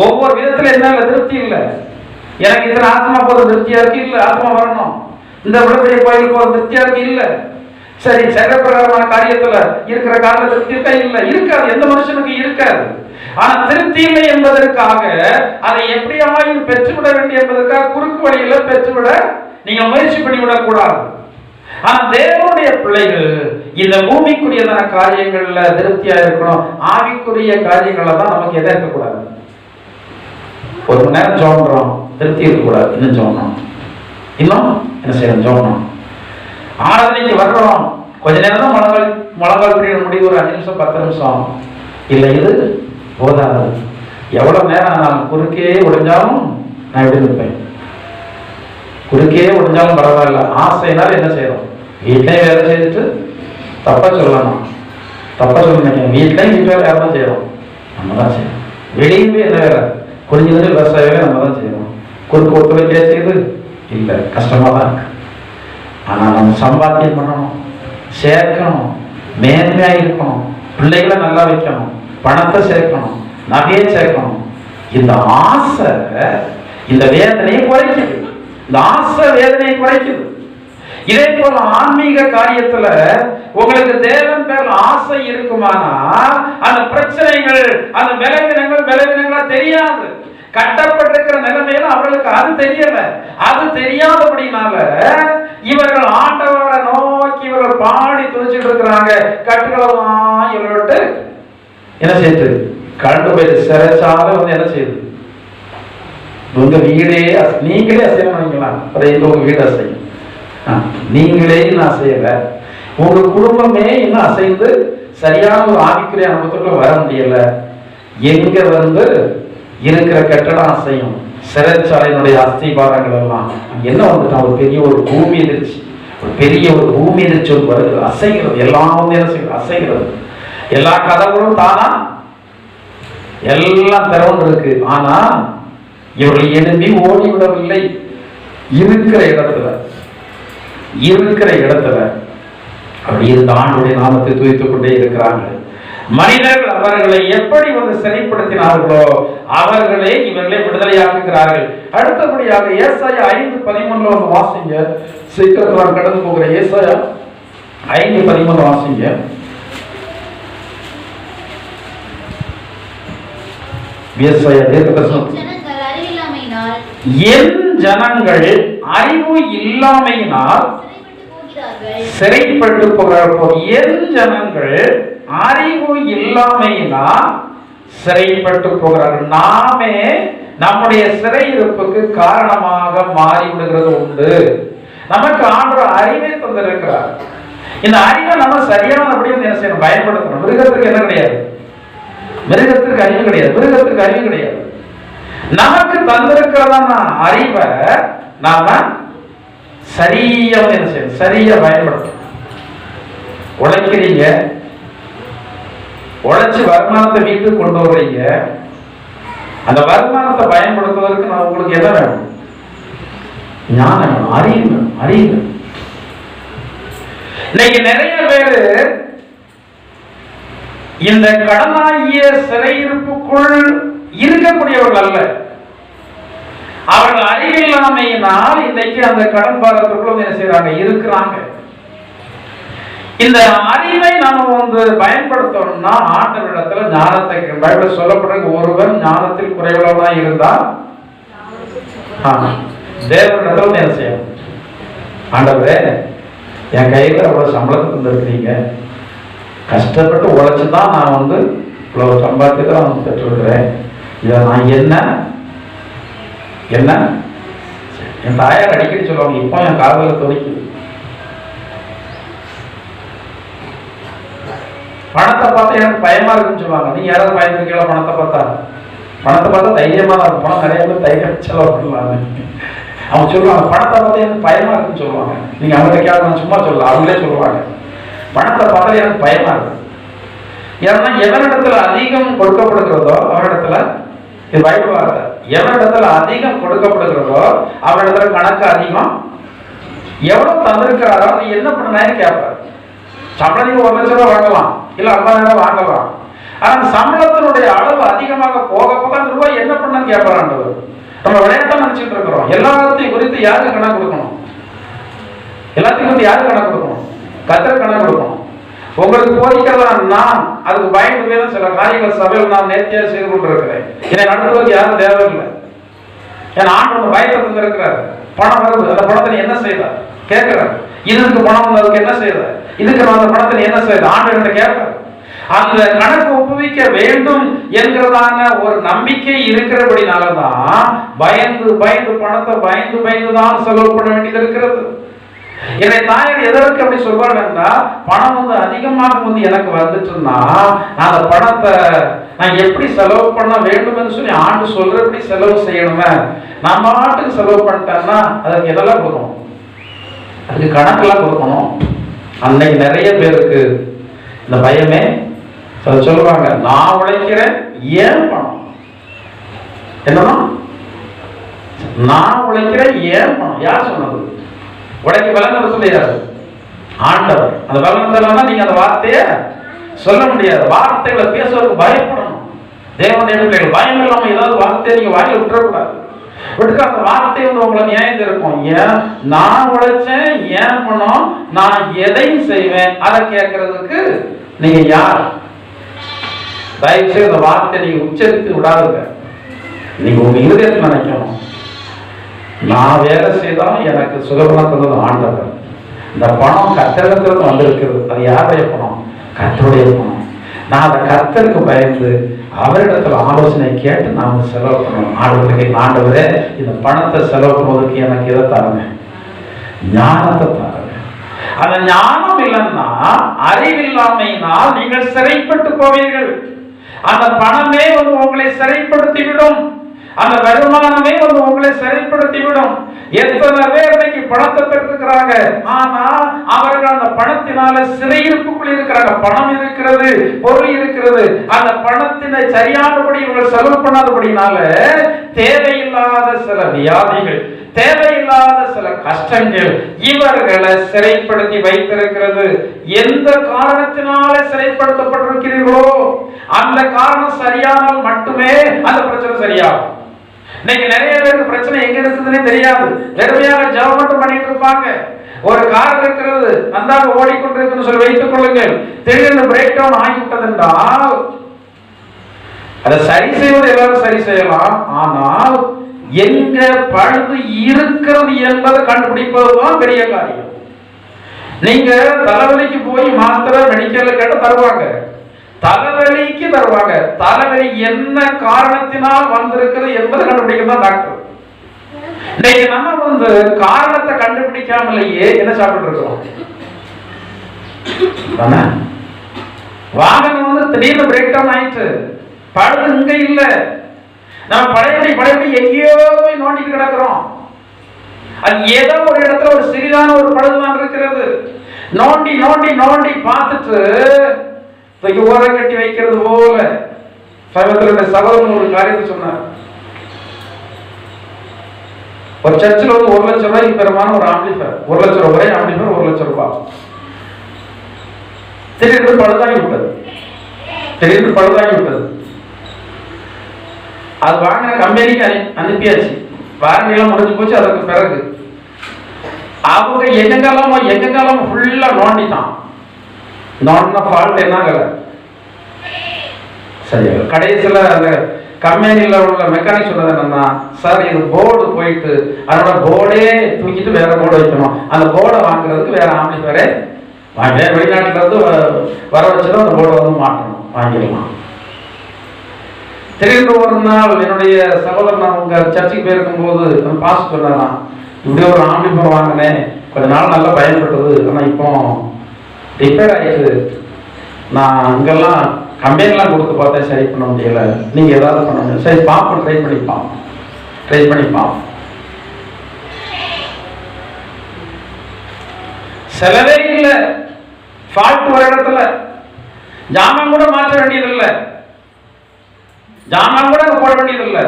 ஒவ்வொரு விதத்துல என்ன திருப்தி இல்லை. எனக்கு இத்தனை ஆத்மா போது திருப்தியா இருக்கு இல்ல, ஆத்மா வரணும். இந்த விடுதலை கோயிலுக்கு போது திருப்தியா இருக்கு இல்ல. சரி, சகப்பிரகாரமான காரியத்துல இருக்கிற காரணம் திருப்தி இருக்கா? இல்ல, இருக்காது. எந்த மனுஷனுக்கு இருக்காது. ஆனா திருப்தி இல்லை என்பதற்காக அதை எப்படியாவது பெற்றுவிட வேண்டிய என்பதற்காக குறுக்கு வழியில பெற்றுவிட நீங்க முயற்சி பண்ணிவிடக் கூடாது. ஆனா தேவனுடைய பிள்ளைகள் இந்த பூமிக்குரியதான காரியங்கள்ல திருப்தியா இருக்கணும். ஆவிக்குரிய காரியங்கள்ல தான் நமக்கு எதை இருக்கக்கூடாது. ஒரு மணி நேரம் ஜோன்றோம், திருப்தி இருக்கக்கூடாது. இன்னும் ஜோணும், இன்னும் என்ன செய்யணும், ஜோணும். ஆராதனைக்கு வர்றோம், கொஞ்ச நேரம் தான் முழங்கால் பிரிவு முடிவு, ஒரு 5 நிமிஷம் 10 நிமிஷம் இல்லை, இது போதாது. எவ்வளவு நேரம் நான் குறுக்கே உடைஞ்சாலும் நான் எப்படி இருப்பேன்? குறுக்கே உடைஞ்சாலும் பரவாயில்ல. ஆசைனால என்ன செய்யறோம்? வீட்லையும் வேலை செய்துட்டு தப்பா சொல்லணும், தப்பா சொல்ல நினைக்கிறேன். வீட்லையும் வீட்டு வேலை யாரும் செய்யறோம், நம்ம தான் செய்யணும். வெளியுமே என்ன வேலை, கொஞ்சம் விவசாயமே நம்ம தான் செய்யணும். குறுக்கு ஒத்துழைக்கே செய்யுது இல்லை, கஷ்டமாக தான் இருக்கு. ஆனால் நம்ம சம்பாத்தியம் பண்ணணும், சேர்க்கணும், மேன்மையாக இருக்கணும், பிள்ளைகளை நல்லா வைக்கணும், பணத்தை சேர்க்கணும், நகையை சேர்க்கணும். இந்த ஆசை இந்த வேதனையை குறைக்குது. இந்த ஆசை வேதனையை குறைக்குது. இதே போல ஆன்மீக காரியத்துல உங்களுக்கு தேவன் பேர் ஆசை இருக்குமானா அந்த பிரச்சனைகள், அந்த விளைவினங்களா தெரியாது. கட்டப்பட்டிருக்கிற நிலைமையில அவர்களுக்கு அது தெரியல. அது தெரியாதபடினால இவர்கள் ஆண்டவரை நோக்கி இவர்கள் பாடி துணிச்சிட்டு இருக்கிறாங்க. கட்டுகளெல்லாம் இவர்கள்ட்டு என்ன செய்யுது, கண்டு போய் சிறைச்சாலை என்ன செய்யுது, உங்க வீடே நீங்களே அசைவீங்களா, உங்க வீடு அசையும், நீங்களே இன்னும் அசையல, உங்க குடும்பமே இன்னும் அசைந்து சரியான ஒரு ஆவிக்குரிய அனுபவத்துக்குள்ள வர முடியல. எங்க இருக்கிற கட்டடம் அசையும், சிறைச்சாலையினுடைய அஸ்திபாரங்கள் எல்லாம் என்ன வந்துட்டா ஒரு பெரிய ஒரு பூமி எதிர்ச்சி, ஒரு பெரிய ஒரு பூமி எதிர்ச்சி வருகிறது, அசைகிறது. எல்லாம் என்ன செய்யுது, அசைகிறது. எல்லா கதவுகளும் தானா எல்லாம் திறந்து இருக்கு. ஆனா இவர்கள் எழுப்பி ஓடிவிடவில்லை. இருக்கிற இடத்துல அப்படி இருந்த ஆண்டுடைய நாமத்தை துதித்துக் கொண்டே இருக்கிறாங்க. மனிதர்கள் அவர்களை எப்படி சிறைப்படுத்தினார்களோ அவர்களே இவர்களை விடுதலையாக்குகிறார்கள். அடுத்தபடியாக ஏசாயா 5:13 வாசிங்க. சீக்கிரத்தில் கடந்து போகிற ஏசாயா 5:13 வாசிங்க. என் ஜனங்கள் அறிவு இல்லாமையினால் சிறைப்பட்டு போகிறார்கள். என் ஜனங்கள் அறிவு இல்லாமையினால் சிறைப்பட்டு போகிறார்கள். நாமே நம்முடைய சிறையிருப்புக்கு காரணமாக மாறிவிடுகிறது உண்டு. நமக்கு ஆண்டவர் அறிவை தந்திருக்கிறார். இந்த அறிவை நம்ம சரியானபடி என்ன செய்யணும், பயன்படுத்தணும். மிருகத்திற்கு என்ன கிடையாது, மிருகத்திற்கு அறிவு கிடையாது. நமக்கு தந்திருக்கிறதான அறிவை நாம சரியா என்ன செய்யணும், சரியா பயன்படுத்தணும். உழைக்கிறீங்க, உழைச்சு வருமானத்தை வீட்டுக்கு கொண்டு வர்றீங்க. அந்த வருமானத்தை பயன்படுத்துவதற்கு நான் உங்களுக்கு என்ன வேணும், ஞானம் வேணும், அறிவு. இன்னைக்கு நிறைய பேரு இந்த கடனாகிய சிறையிருப்புக்குள் இருக்கக்கூடியவர்கள் அல்ல. அவர்கள் அறிவில்லாமையினால் இன்னைக்கு அந்த கடன் பாரத்துக்குள்ள என்ன செய்யறாங்க, இருக்கிறாங்க. இந்த அறிவை நாம பயன்படுத்தணும்னா ஆண்டவரிடத்துல ஞானத்தை, பைபிள் சொல்லப்படுற ஒருவன் ஞானத்தில் குறைவுள்ளவனா இருந்தால் தேவனிடத்துல என்ன செய்யணும், ஆண்டவரே என் கையில அவ்வளவு சம்பளத்தை தந்திருக்கிறீங்க, கஷ்டப்பட்டு உழைச்சுதான் நான் இவ்வளவு சம்பாதித்து நான் பெற்றுருக்கிறேன். இதை நான் என்ன என் தாயார் அடிக்கடி சொல்லுவாங்க, இப்போ என் காதல துவைக்குது. பணத்தை பார்த்தா எனக்கு பயமா இருக்குன்னு சொல்லுவாங்க. நீங்க யாராவது பயந்துருக்கீங்களா? பணத்தை பார்த்தா தைரியமா தான் இருக்கும். பணம் நிறைய பேர் தைரியம் செலவு பண்ணலாங்க. அவங்க சொல்லுவாங்க பணத்தை பார்த்தா எனக்கு பயமா இருக்குன்னு சொல்லுவாங்க. நீங்க அவங்ககிட்ட கேட்க நான் சும்மா சொல்லலாம், அவங்களே சொல்லுவாங்க பணத்தை பார்த்தா எனக்கு பயமா இருக்கு. ஏன்னா எவனிடத்துல அதிகம் கொடுக்கப்படுகிறதோ அவனிடத்துல, இது பைபிள் வார்த்தை, எவனிடத்துல அதிகம் கொடுக்கப்படுகிறதோ அவனிடத்துல கணக்கு அதிகம். எவ்வளவு தந்திருக்கிறாரோ அது என்ன பண்ணான்னு கேட்பார். சம்பளம் நீங்க 1 லட்சம் ரூபாய் வாங்கலாம், இல்ல 50,000 வாங்கலாம். ஆனா சம்பளத்தினுடைய அளவு அதிகமாக போக போக அந்த ரூபாய் என்ன பண்ணு கேட்பார். நம்ம விளையாட்டா நினைச்சிட்டு இருக்கிறோம். எல்லாத்தையும் குறித்து யாருக்கு கணக்கு கொடுக்கணும், எல்லாத்தையும் குறித்து யாருக்கு கணக்கு கொடுக்கணும், கர்த்தருக்கு கணக்கு கொடுக்கணும். உங்களுக்கு போதிக்கிறதா நான் அதுக்கு பயந்து தான் சில காரியங்கள் சபையில் நான் நேர்த்தியாக செய்து கொண்டிருக்கிறேன். இதை நடத்துவதற்கு யாரும் தேவையில்லை. ஏன்னா ஆண்டவர் பயத்தை தந்திருக்கிறார். பணம் வருது, அந்த பணத்தை நீ என்ன செய்த கேட்கிறார். இதுக்கு பணம் வந்ததுக்கு என்ன செய்த, இதுக்கு அந்த பணத்தை நீ என்ன செய்த ஆண்டவர்கிட்ட கேட்கிறார். அந்த கணக்கு ஒப்புவிக்க வேண்டும் என்கிறதான ஒரு நம்பிக்கை இருக்கிறபடினாலதான் பயந்து பணத்தை பயந்து தான் செலவு பண்ண வேண்டியது இருக்கிறது. என்னை தாயார் எதற்கு அப்படி சொல்வாங்கன்னா, பணம் அதிகமாக எனக்கு வந்துட்டுன்னா அந்த பணத்தை நான் எப்படி செலவு பண்ண வேண்டும் சொல்லி ஆண்டு சொல்றபடி செலவு செய்யணுமே. நம்ம ஆட்டுக்கு செலவு பண்ணிட்டேன்னா அதுக்கு எதெல்லாம் கொடுக்கணும், அதுக்கு கணக்கெல்லாம் கொடுக்கணும். அன்னைக்கு நிறைய பேருக்கு இந்த பயமே சொல்லுவாங்க, நான் உழைக்கிறேன் ஏன் பணம், என்னன்னா நான் உழைக்கிறேன் ஏன் பணம். யார் சொன்னது? உழைக்க பலன் சொல்லிடாரு ஆண்டவர். அந்த பலன் நீங்க அந்த வார்த்தையை சொல்ல முடியாது. வார்த்தைகளை பேசுவதற்கு பயப்படணும். தேவனுடைய பிள்ளைகள் பயம் இல்லாம ஏதாவது வார்த்தையை நீங்க வாயில விட்டுறக்கூடாது. விட்டு அந்த வார்த்தை வந்து உங்களை நியாயம் இருக்கும். ஏன் நான் உழைச்சேன், ஏன் பணம், நான் எதையும் செய்வேன், அதை கேட்கறதுக்கு நீங்க யார்? தயவு செய்து அந்த வார்த்தை நீங்க உச்சரித்து விடாதுங்க. நீங்க உங்க இருதயத்தில் நினைக்கணும், நான் வேலை செய்தாலும் எனக்கு சுகபலம் தந்தது ஆண்டவர். இந்த பணம் கர்த்தரிடத்திலிருந்து வந்திருக்கிறது. அது யாருடைய பணம்? கர்த்தருடைய பணம். நான் அதை கர்த்தருக்கு பயந்து அவரிடத்துல ஆலோசனை கேட்டு நாம செலவு பண்ணணும். ஆண்டவரே இந்த பணத்தை செலவு பண்ணுவதற்கு எனக்கு எதை தருங்க? ஞானத்தை தருங்க. அந்த ஞானம் இல்லைன்னா, அறிவில்லாமையினால் நீங்கள் சிறைப்பட்டு போவீர்கள். அந்த பணமே வந்து உங்களை சிறைப்படுத்தி விடும். அந்த வருமானமே வந்து உங்களை சிறைப்படுத்தி விடும். எத்தனை பேர் இன்னைக்கு பணத்தை பெற்றிருக்கிறாங்க, ஆனா அவர்கள் அந்த பணத்தினால சிறையிருப்புக்குள் இருக்கிறாங்க. பணம் இருக்கிறது, பொருள் இருக்கிறது, அந்த பணத்தினை சரியானபடி இவர்கள் செலவு பண்ணாதபடினால தேவையில்லாத சில வியாதிகள், தேவையில்லாத சில கஷ்டங்கள் இவர்களை சிறைப்படுத்தி வைத்திருக்கிறது. எந்த காரணத்தினால சிறைப்படுத்தப்பட்டிருக்கிறீர்களோ அந்த காரணம் சரியானால் மட்டுமே அந்த பிரச்சனை சரியாகும். இன்னைக்கு நிறைய பேருக்கு பிரச்சனை எங்க இருக்குதுன்னே தெரியாது. வெறுமையாக ஜெபம் மட்டும் பண்ணிட்டு இருப்பாங்க. ஒரு கார் இருக்கிறது, நன்றாக ஓடிக்கொண்டிருக்குன்னு சொல்லி வைத்துக் கொள்ளுங்கள். திடீர்னு பிரேக் டவுன் ஆகிவிட்டது என்றால் அதை சரி செய்வது எல்லாரும் சரி செய்யலாம். ஆனால் எங்க பழுது இருக்கிறது என்பதை கண்டுபிடிப்பதுதான் பெரிய காரியம். நீங்க தலைவலிக்கு போய் மாத்திரை மெடிக்கல்ல கேட்டு தருவாங்க, தலைவலிக்கு தருவாங்க. தலைவலி என்ன காரணத்தினால் வந்திருக்கிறது என்பதை கண்டுபிடிக்கதான் டாக்டர். இன்னைக்கு நம்ம வந்து காரணத்தை கண்டுபிடிக்காமலேயே என்ன சாப்பிட்டு இருக்கிறோம்? வாகனம் வந்து திடீர்னு பிரேக் டவுன் ஆயிடுச்சு, பழுது இங்க இல்ல, நம்ம பழையபடி எங்கேயோ போய் நோண்டிட்டு கிடக்கிறோம். அது ஏதோ ஒரு இடத்துல ஒரு சிறிதான ஒரு பழுதுதான் இருக்கிறது. நோண்டி நோண்டி நோண்டி பார்த்துட்டு ஓரம் கட்டி வைக்கிறது போல. சமீபத்தில் சகோதரன் ஒரு காரியத்தை சொன்னார். ஒரு சர்ச்சில் வந்து 1 லட்சம் ரூபாய்க்கு பெருமான ஒரு ஆம்பிளிஃபயர், 1 லட்சம் ரூபாய் ஆம்பிளிஃபயர், 1 லட்சம் ரூபாய் திடீர்னு பழுதாகி விட்டது. அது வாங்கின கம்பெனிக்கு அனுப்பியாச்சு, வாரண்டியெல்லாம் முடிஞ்சு போச்சு. அதற்கு பிறகு அவங்க எங்கெங்கெல்லாம் ஃபுல்லா நோண்டிட்டான். நோண்டின ஃபால்ட் என்னாகல சரியா. கடைசியில் அந்த கம்பெனியில் உள்ள மெக்கானிக் சொன்னது என்னன்னா, சார் இது போர்டு போயிட்டு அதோட போர்டே தூக்கிட்டு வேற போர்டு வைக்கணும், அந்த போர்டை வாங்குறதுக்கு வேற ஆம்பிளிஃபயரே வாங்க, வெளிநாட்டுல இருந்து வர வச்சுதான் அந்த போர்டை வந்து மாற்றணும், வாங்கிடலாம். திடீர்னு ஒரு நாள் என்னுடைய சகோதரன் அவங்க சர்ச்சுக்கு போயிருக்கும் போது பாஸ் சொன்னாராம், இப்படி ஒரு ஆம்பிளிஃபயர் வாங்கினேன், கொஞ்ச நாள் நல்லா பயன்பட்டது, ஆனால் இப்போ ரிப்பேர் ஆயிடுச்சு, நான் அங்கெல்லாம் கம்பெனிலாம் கொடுத்து பார்த்தேன், சரி பண்ண முடியல, நீங்க ஏதாவது பண்ண முடியும், சரி பார்ப்போம், ட்ரை பண்ணிப்பான். செலவே இல்லை, ஃபால்ட் ஒரு இடத்துல ஜாமான் கூட மாற்ற வேண்டியதில்லை, ஜாமான் கூட போட வேண்டியதில்லை.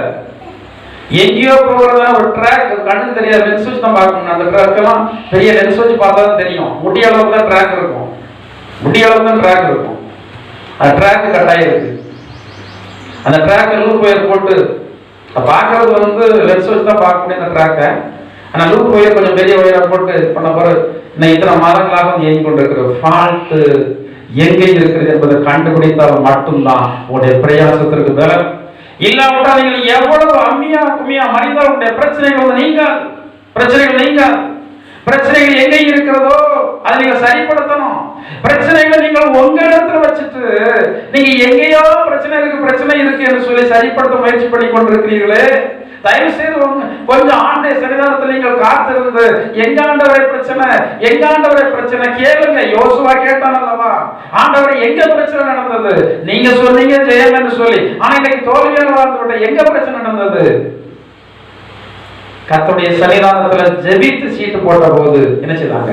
எங்கேயோ போகிறதா ஒரு ட்ராக், கண்ணு தெரியாது, லென்ஸ் வச்சு தான் பார்க்கணும். அந்த ட்ராக் எல்லாம் பெரிய லென்ஸ் வச்சு பார்த்தா தான் தெரியும். முடி அளவுக்கு தான் ட்ராக் இருக்கும், அந்த ட்ராக் கட்டாயிருக்கு. அந்த ட்ராக் லூப் ஒயர் போட்டு பார்க்கறது வந்து லென்ஸ் வச்சு தான் பார்க்க முடியும் அந்த ட்ராக்கை. ஆனால் லூப் ஒயர் கொஞ்சம் பெரிய ஒயரை போட்டு பண்ண பிறகு இன்னும் இத்தனை மாதங்களாக இயங்கி கொண்டிருக்கிற ஃபால்ட்டு எங்கே இருக்கிறது என்பதை கண்டுபிடித்தால் மட்டும்தான் உங்களுடைய பிரயாசத்திற்கு பலன். இல்லாவிட்டால் நீங்கள் எவ்வளவு அம்மியா கும்மியா மறைந்தால் உங்களுடைய பிரச்சனைகள் நீங்காது. பிரச்சனைகள் எங்கே இருக்கிறதோ அதை நீங்க சரிப்படுத்தணும். பிரச்சனைகளை நீங்கள் உங்க இடத்துல வச்சுட்டு நீங்க எங்கேயோ பிரச்சனை இருக்கு என்று சொல்லி சரிப்படுத்த முயற்சி பண்ணி கொண்டிருக்கிறீர்களே, தயவு செய்து கொஞ்சம் ஆண்டை சரிதானத்தில் நீங்கள் காத்திருந்து எங்க ஆண்டவரை பிரச்சனை கேளுங்க. யோசுவா கேட்டான் அல்லவா, ஆண்டவரை எங்க பிரச்சனை நடந்தது, நீங்க சொன்னீங்க ஜெயம் என்று சொல்லி, ஆனா இன்னைக்கு தோல்வியான வாழ்ந்து எங்க பிரச்சனை நடந்தது? கர்த்தருடைய சன்னிதானத்துல ஜெபித்து சீட்டு போட்ட போது என்ன செய்தாங்க?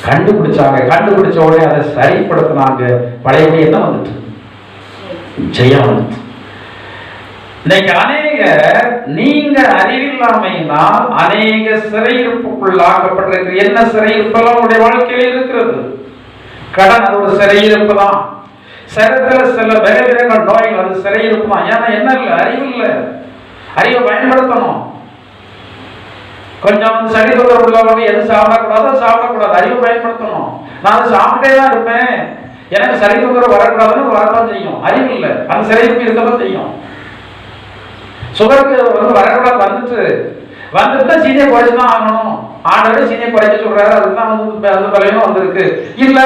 கண்டுபிடிச்ச உடனே அதை சரிப்படுத்தினாங்க. பழையபடி என்ன வந்துட்டு? ஜெயம் வந்துட்டு. இன்னைக்கு அநேக நீங்க அறிவில்லாமையினால் அநேக சிறையிருப்புக்குள்ளாக்கப்பட்டிருக்கிற. என்ன சிறையிருப்பெல்லாம் உங்களுடைய வாழ்க்கையில் இருக்கிறது? கடன், அது ஒரு சிறையிருப்பு தான். சரத்துல சில பலவீனங்கள், நோய்கள், அது சிறையிருப்பு தான். ஏன்னா என்ன இல்லை, அறிவு இல்லை. அறிவை பயன்படுத்தணும். கொஞ்சம் சளி தொந்தரவு உள்ளவங்க எது சாப்பிடக்கூடாதோ சாப்பிடக்கூடாது, அறிவை பயன்படுத்தணும். நான் சாப்பிட்டே தான் இருப்பேன், எனக்கு சளி தொந்தரவு வரக்கூடாதுன்னு வரதான் செய்யும். அறிவு இல்லை, அந்த சிறையிருப்பு இருக்கதான் செய்யும். சுகருக்கு வரக்கூடாது, வந்துட்டு சீனியை குறைச்சுதான் ஆகணும். ஆண்டவரே சீனியை குறைக்க சொல்றாரு, அதுதான் அந்த பலனும் வந்திருக்கு. இல்ல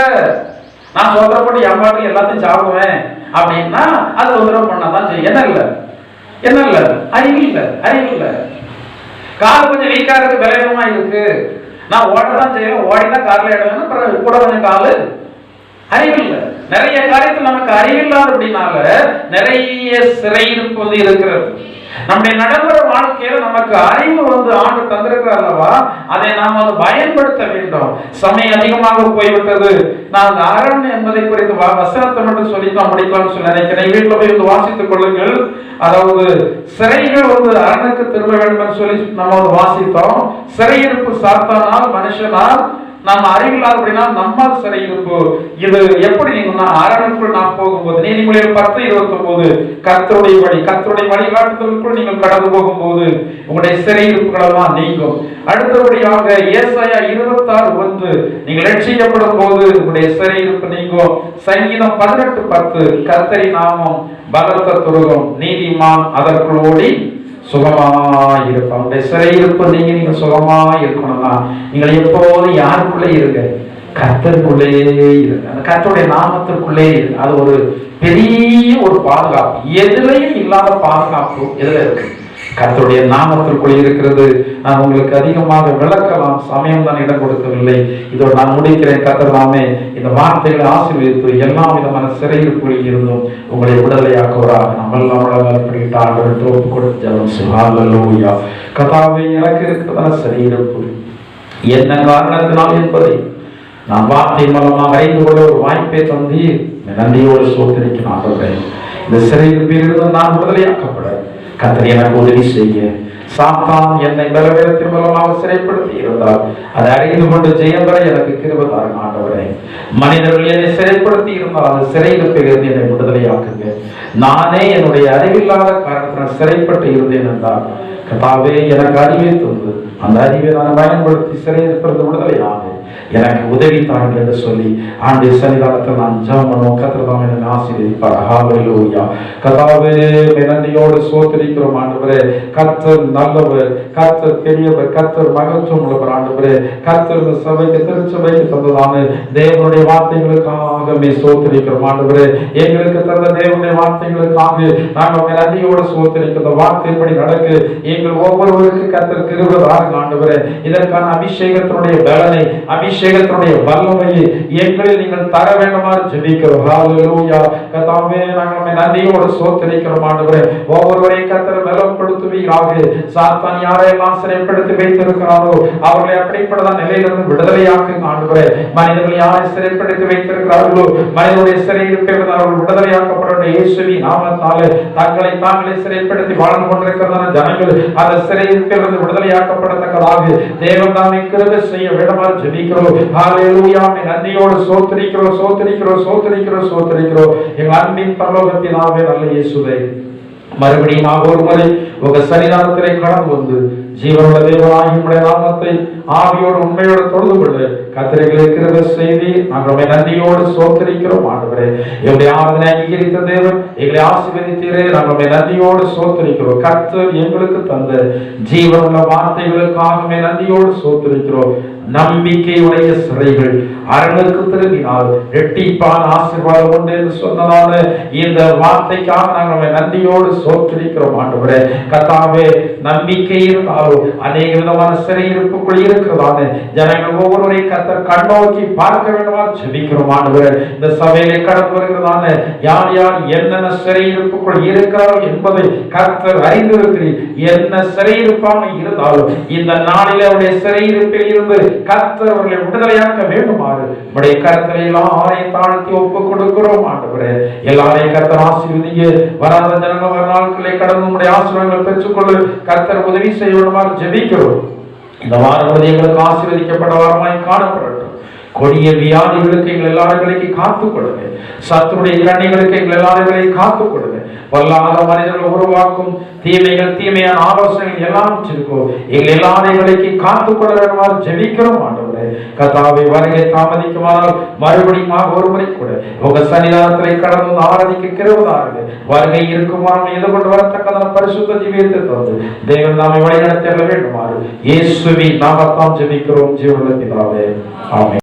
நான் சோதனைப்பட்டு என் பாட்டுக்கு எல்லாத்தையும் சாப்பிடுவேன் அப்படின்னா அது தொந்தரவு பண்ணாதான் செய்யும். என்ன இல்ல அறிவு இல்ல. கால் கொஞ்சம் வீக்கா இருக்கு, பலவீனமா இருக்கு, நான் ஓடதான் செய்வேன், ஓடிதான் கார்ல எடுவேன், கூட கொஞ்சம் காலு. அறிவு இல்லை. நிறைய காரியத்தில் நமக்கு அறிவில்லாத அப்படின்னால நிறைய சிறையிருப்பு இருக்கிறது. நம்முடைய நடைமுறை வாழ்க்கையில நமக்கு அறிவு ஆண்டு தந்திருக்கிறார் அல்லவா, அதை நாம் பயன்படுத்த வேண்டும். சமயம் அதிகமாக போய்விட்டது. நான் அரண் என்பதை குறித்து வசனத்தை மட்டும் சொல்லி நான் முடிக்கலாம்னு சொல்லி நினைக்கிறேன். வீட்டில் போய் வாசித்துக் கொள்ளுங்கள். அதாவது சிறைகள் அரணுக்கு திரும்ப வேண்டும் என்று சொல்லி நம்ம வாசித்தோம். சிறையிருப்பு சாத்தானால், மனுஷனால், நம்ம அறிவில்லாத அப்படின்னா நம்மால் சிறையிருப்பு. இது எப்படி நீங்க அரணுக்குள் நாம் போகும்போது, நீதிமொழிகள் 10:29, கர்த்தருடைய வழிகாட்டுதலுக்குள் நீங்கள் கடந்து போகும்போது உங்களுடைய சிறையிருப்புகள் எல்லாம் நீங்கும். அடுத்தபடியாக ஏசாயா 26:1, நீங்கள் ரட்சிக்கப்படும் போது உங்களுடைய சிறையிருப்பு நீங்கும். சங்கீதம் 18:10, கர்த்தரின் நாமம் பலத்த துருகம், நீதிமான் அதற்குள் ஓடி சுகமாயிருப்பான். சிறையிருப்பு நீங்க சுகமா இருக்கணும்னா நீங்கள் எப்போது யாருக்குள்ளே இருங்க? கர்த்தருக்குள்ளே இருங்க. அந்த கர்த்தருடைய நாமத்திற்குள்ளே இருங்க. அது ஒரு பெரிய ஒரு பாதுகாப்பு. எதுலையும் இல்லாத பாதுகாப்பு எதுல இருக்கு? கர்த்தருடைய நாமத்திற்குள் இருக்கிறது. நான் உங்களுக்கு அதிகமாக விளக்கலாம், சமயம் தான் இடம் கொடுக்கவில்லை. இதோடு நான் முடிக்கிறேன். கர்த்தர் தாமே இந்த வார்த்தைகளை ஆசீர்வதித்து எல்லா விதமான சிறையிருப்புகளில் இருந்தும் உங்களை விடுதலையாக்குவராக நம்மளால் தோப்பு கொடுத்து ஜெபம் செய்வோம். கர்த்தாவே, எனக்கு இருக்கிறதான சிறையிருப்பு என்ன காரணத்தினால் என்பதை நான் வார்த்தை மூலமாக அறிந்து கொள்ள ஒரு வாய்ப்பை தந்தி நன்றியோடு சோதனைக்கு இந்த சிறையிருப்பிலிருந்து நான் விடுதலையாக்கப்பட கர்த்தர் எனக்கு உதவி செய்ய. சாத்தான் என்னை பலவீனத்தின் மூலமாக சிறைப்படுத்தி இருந்தால் அதை அறிந்து கொண்டு ஜெயம் பெற எனக்கு கிருபை தாருங்க ஆண்டவரே. மனிதர்கள் என்னை சிறைப்படுத்தி இருந்தால் அந்த சிறையிருப்பிலிருந்து என்னை விடுதலையாக்குங்க. நானே என்னுடைய அறிவில்லாத காரணத்தினால் சிறைப்பட்டு இருந்தேன் என்றால் கர்த்தாவே, எனக்கு அறிவை தந்து அந்த அறிவை நான் பயன்படுத்தி சிறையிருப்பிலிருந்து விடுதலையாக எனக்கு உதவி தாருங்கள் என்று சொல்லி ஆண்டு சன்னிதானத்தில் நான் ஜெபம் பண்ணுவோம். கர்த்தர் தாமே என்னை ஆசீர்வதிப்பார். ஹல்லேலூயா. கர்த்தாவே, நன்றியோடு ஸ்தோத்திரிக்கிறோம் ஆண்டவரே. கர்த்தர் நல்லவர், கர்த்தர் பெரியவர், கர்த்தர் மகத்துவம் உள்ளவர் ஆண்டவரே. கர்த்தர் சபைக்கு, திருச்சபைக்கு தந்ததான தேவனுடைய வார்த்தைகளுக்காக ஸ்தோத்திரிக்கிறோம் ஆண்டவரே. எங்களுக்கு தந்த தேவனுடைய வார்த்தைகளுக்காக நாங்கள் நன்றியோடு ஸ்தோத்திரிக்கிற வார்த்தைப்படி நடக்கு எங்கள் ஒவ்வொருவருக்கு கர்த்தர் கிருபை தாருங்க ஆண்டவரே. இதற்கான அபிஷேகத்தினுடைய பலனை, அபிஷேகத்தினுடைய வல்லமையை எங்களில் நீங்கள் தர வேண்டுமாறு ஜெபிக்கிறோம். ஹல்லேலூயா. கர்த்தாவே, நாங்கள் நன்றியோடு ஸ்தோத்திரிக்கிறோம் ஆண்டவரே. ஒவ்வொருவரையும் கர்த்தர் பலப்படுத்துவீராக. சாத்தான் யாரையெல்லாம் சிறைப்படுத்தி வைத்திருக்கிறாரோ அவர்களை அப்படிப்பட்டதான் நிலையிலிருந்து விடுதலையாக்குங்க ஆண்டவரே. மனிதர்கள் யாரை சிறைப்படுத்தி வைத்திருக்கிறார்களோ மனிதனுடைய சிறையிருப்பிலிருந்து அவர்கள் விடுதலையாக்கப்பட இயேசுவின் நாமத்தாலே தங்களை தாங்களே சிறைப்படுத்தி வாழ்ந்து கொண்டிருக்கிறதான ஜனங்கள் அந்த சிறையிருப்பிலிருந்து விடுதலையாக்கப்படத்தக்கதாக தேவன் தாமே கிருபை செய்ய வேண்டுமாறு ஜெபிக்கிறோம். ஹல்லேலூயா. நன்றியோடு ஸ்தோத்திரிக்கிறோம், ஸ்தோத்திரிக்கிறோம், ஸ்தோத்திரிக்கிறோம், ஸ்தோத்திரிக்கிறோம். எங்கள் அன்பின் பரலோகத்தின் பிதாவே, நல்ல இயேசுவே, மறுபடியும் ஒரு முறை உங்க சன்னிதானத்திலே கடந்து வந்து ஜீவனுள்ள தேவனாகிய உம்முடைய நாமத்தை ஆவியோடு உண்மையோடு தொழுது கொண்டு கர்த்தரை கிருபை செய்தி நாங்கள் நன்றியோடு ஸ்தோத்திரிக்கிறோம் ஆண்டவரே. எங்களுடைய ஆராதனை அங்கீகரித்த தேவன் எங்களை ஆசீர்வதித்தீரே, நாங்கள் நன்றியோடு ஸ்தோத்திரிக்கிறோம். கர்த்தர் எங்களுக்கு தந்த ஜீவனுள்ள வார்த்தைகளுக்காக நன்றியோடு ஸ்தோத்திரிக்கிறோம். நம்பிக்கையுடைய சிறைகள் அரணுக்கு திரும்பினால் இரட்டிப்பான ஆசீர்வாதம் உண்டு என்று சொன்னதான இந்த வார்த்தைக்காக நாங்கள் நன்றியோடு ஸ்தோத்திரிக்கிறோம் ஆண்டவரே. கர்த்தாவே, நம்பிக்கை இருந்தால் இருந்தாலும் அநேக விதமான சிறையிருப்புக்குள் இருக்கிறதான ஜனங்கள் ஒவ்வொருவரை கர்த்தர் கண்ணோக்கி பார்க்க வேண்டுமா ஜெபிக்கிறோம் ஆண்டவரே. இந்த சபையிலே கடந்து வருகிறதான யார் யார் என்னென்ன சிறையிருப்புக்குள் இருக்கிறார்கள் என்பதை கர்த்தர் அறிந்திருக்கிறீர். என்ன சிறையிருப்பாக இருந்தாலும் இந்த நாளில் அவருடைய சிறையிருப்பில் இருந்து கர்த்தர் அவர்களை விடுதலையாக்க வேண்டுமாறு நம்முடைய கர்த்தரை எல்லாரையும் தாழ்த்தி ஒப்புக் கொடுக்கிறோம் ஆண்டவரே. எல்லாரையும் கர்த்தர் ஆசீர்வதிங்க. வராத ஜனங்கள் வர நாட்களை கடந்து நம்முடைய ஆசீர்வாதங்களை பெற்றுக்கொள்ள கர்த்தர் உதவி செய்ய வேண்டுமாறு ஜெபிக்கிறோம். இந்த வாரம் எங்களுக்கு ஆசீர்வதிக்கப்பட்ட வாரமாய் காணப்படட்டும். கொடிய வியாதிகளுக்கு எங்கள் எல்லாரையும் காத்துக் கொடுங்க. சத்துருடைய கண்ணிகளுக்கு எங்கள் எல்லாரையும் காத்துக் கொடுங்க. வல்லாத மனிதர்கள் உருவாக்கும் தீமைகள், தீமையான ஆலோசனைகள் எல்லாம் வச்சிருக்கோம். எங்கள் எல்லாரையும் காத்துக் கொள்ள வேண்டுமாறு ஜெபிக்கிறோம் ஆண்டவரே. கர்த்தாவே, வருகை தாமதிக்குமானால் மறுபடியும் ஒரு முறை கூட உங்க சன்னிதானத்திலே கடந்து ஆராதிக்க கிருபைதாருங்க. வருகை இருக்குமானால் எதிர்கொண்டு வரத்தக்கதான பரிசுத்த ஜீவியத்தை தந்து தேவன் நாமை வழிநடத்த வேண்டுமாறு இயேசுவின் நாமத்தால் ஜெபிக்கிறோம் ஜீவனுள்ள பிதாவே. ஆமென்.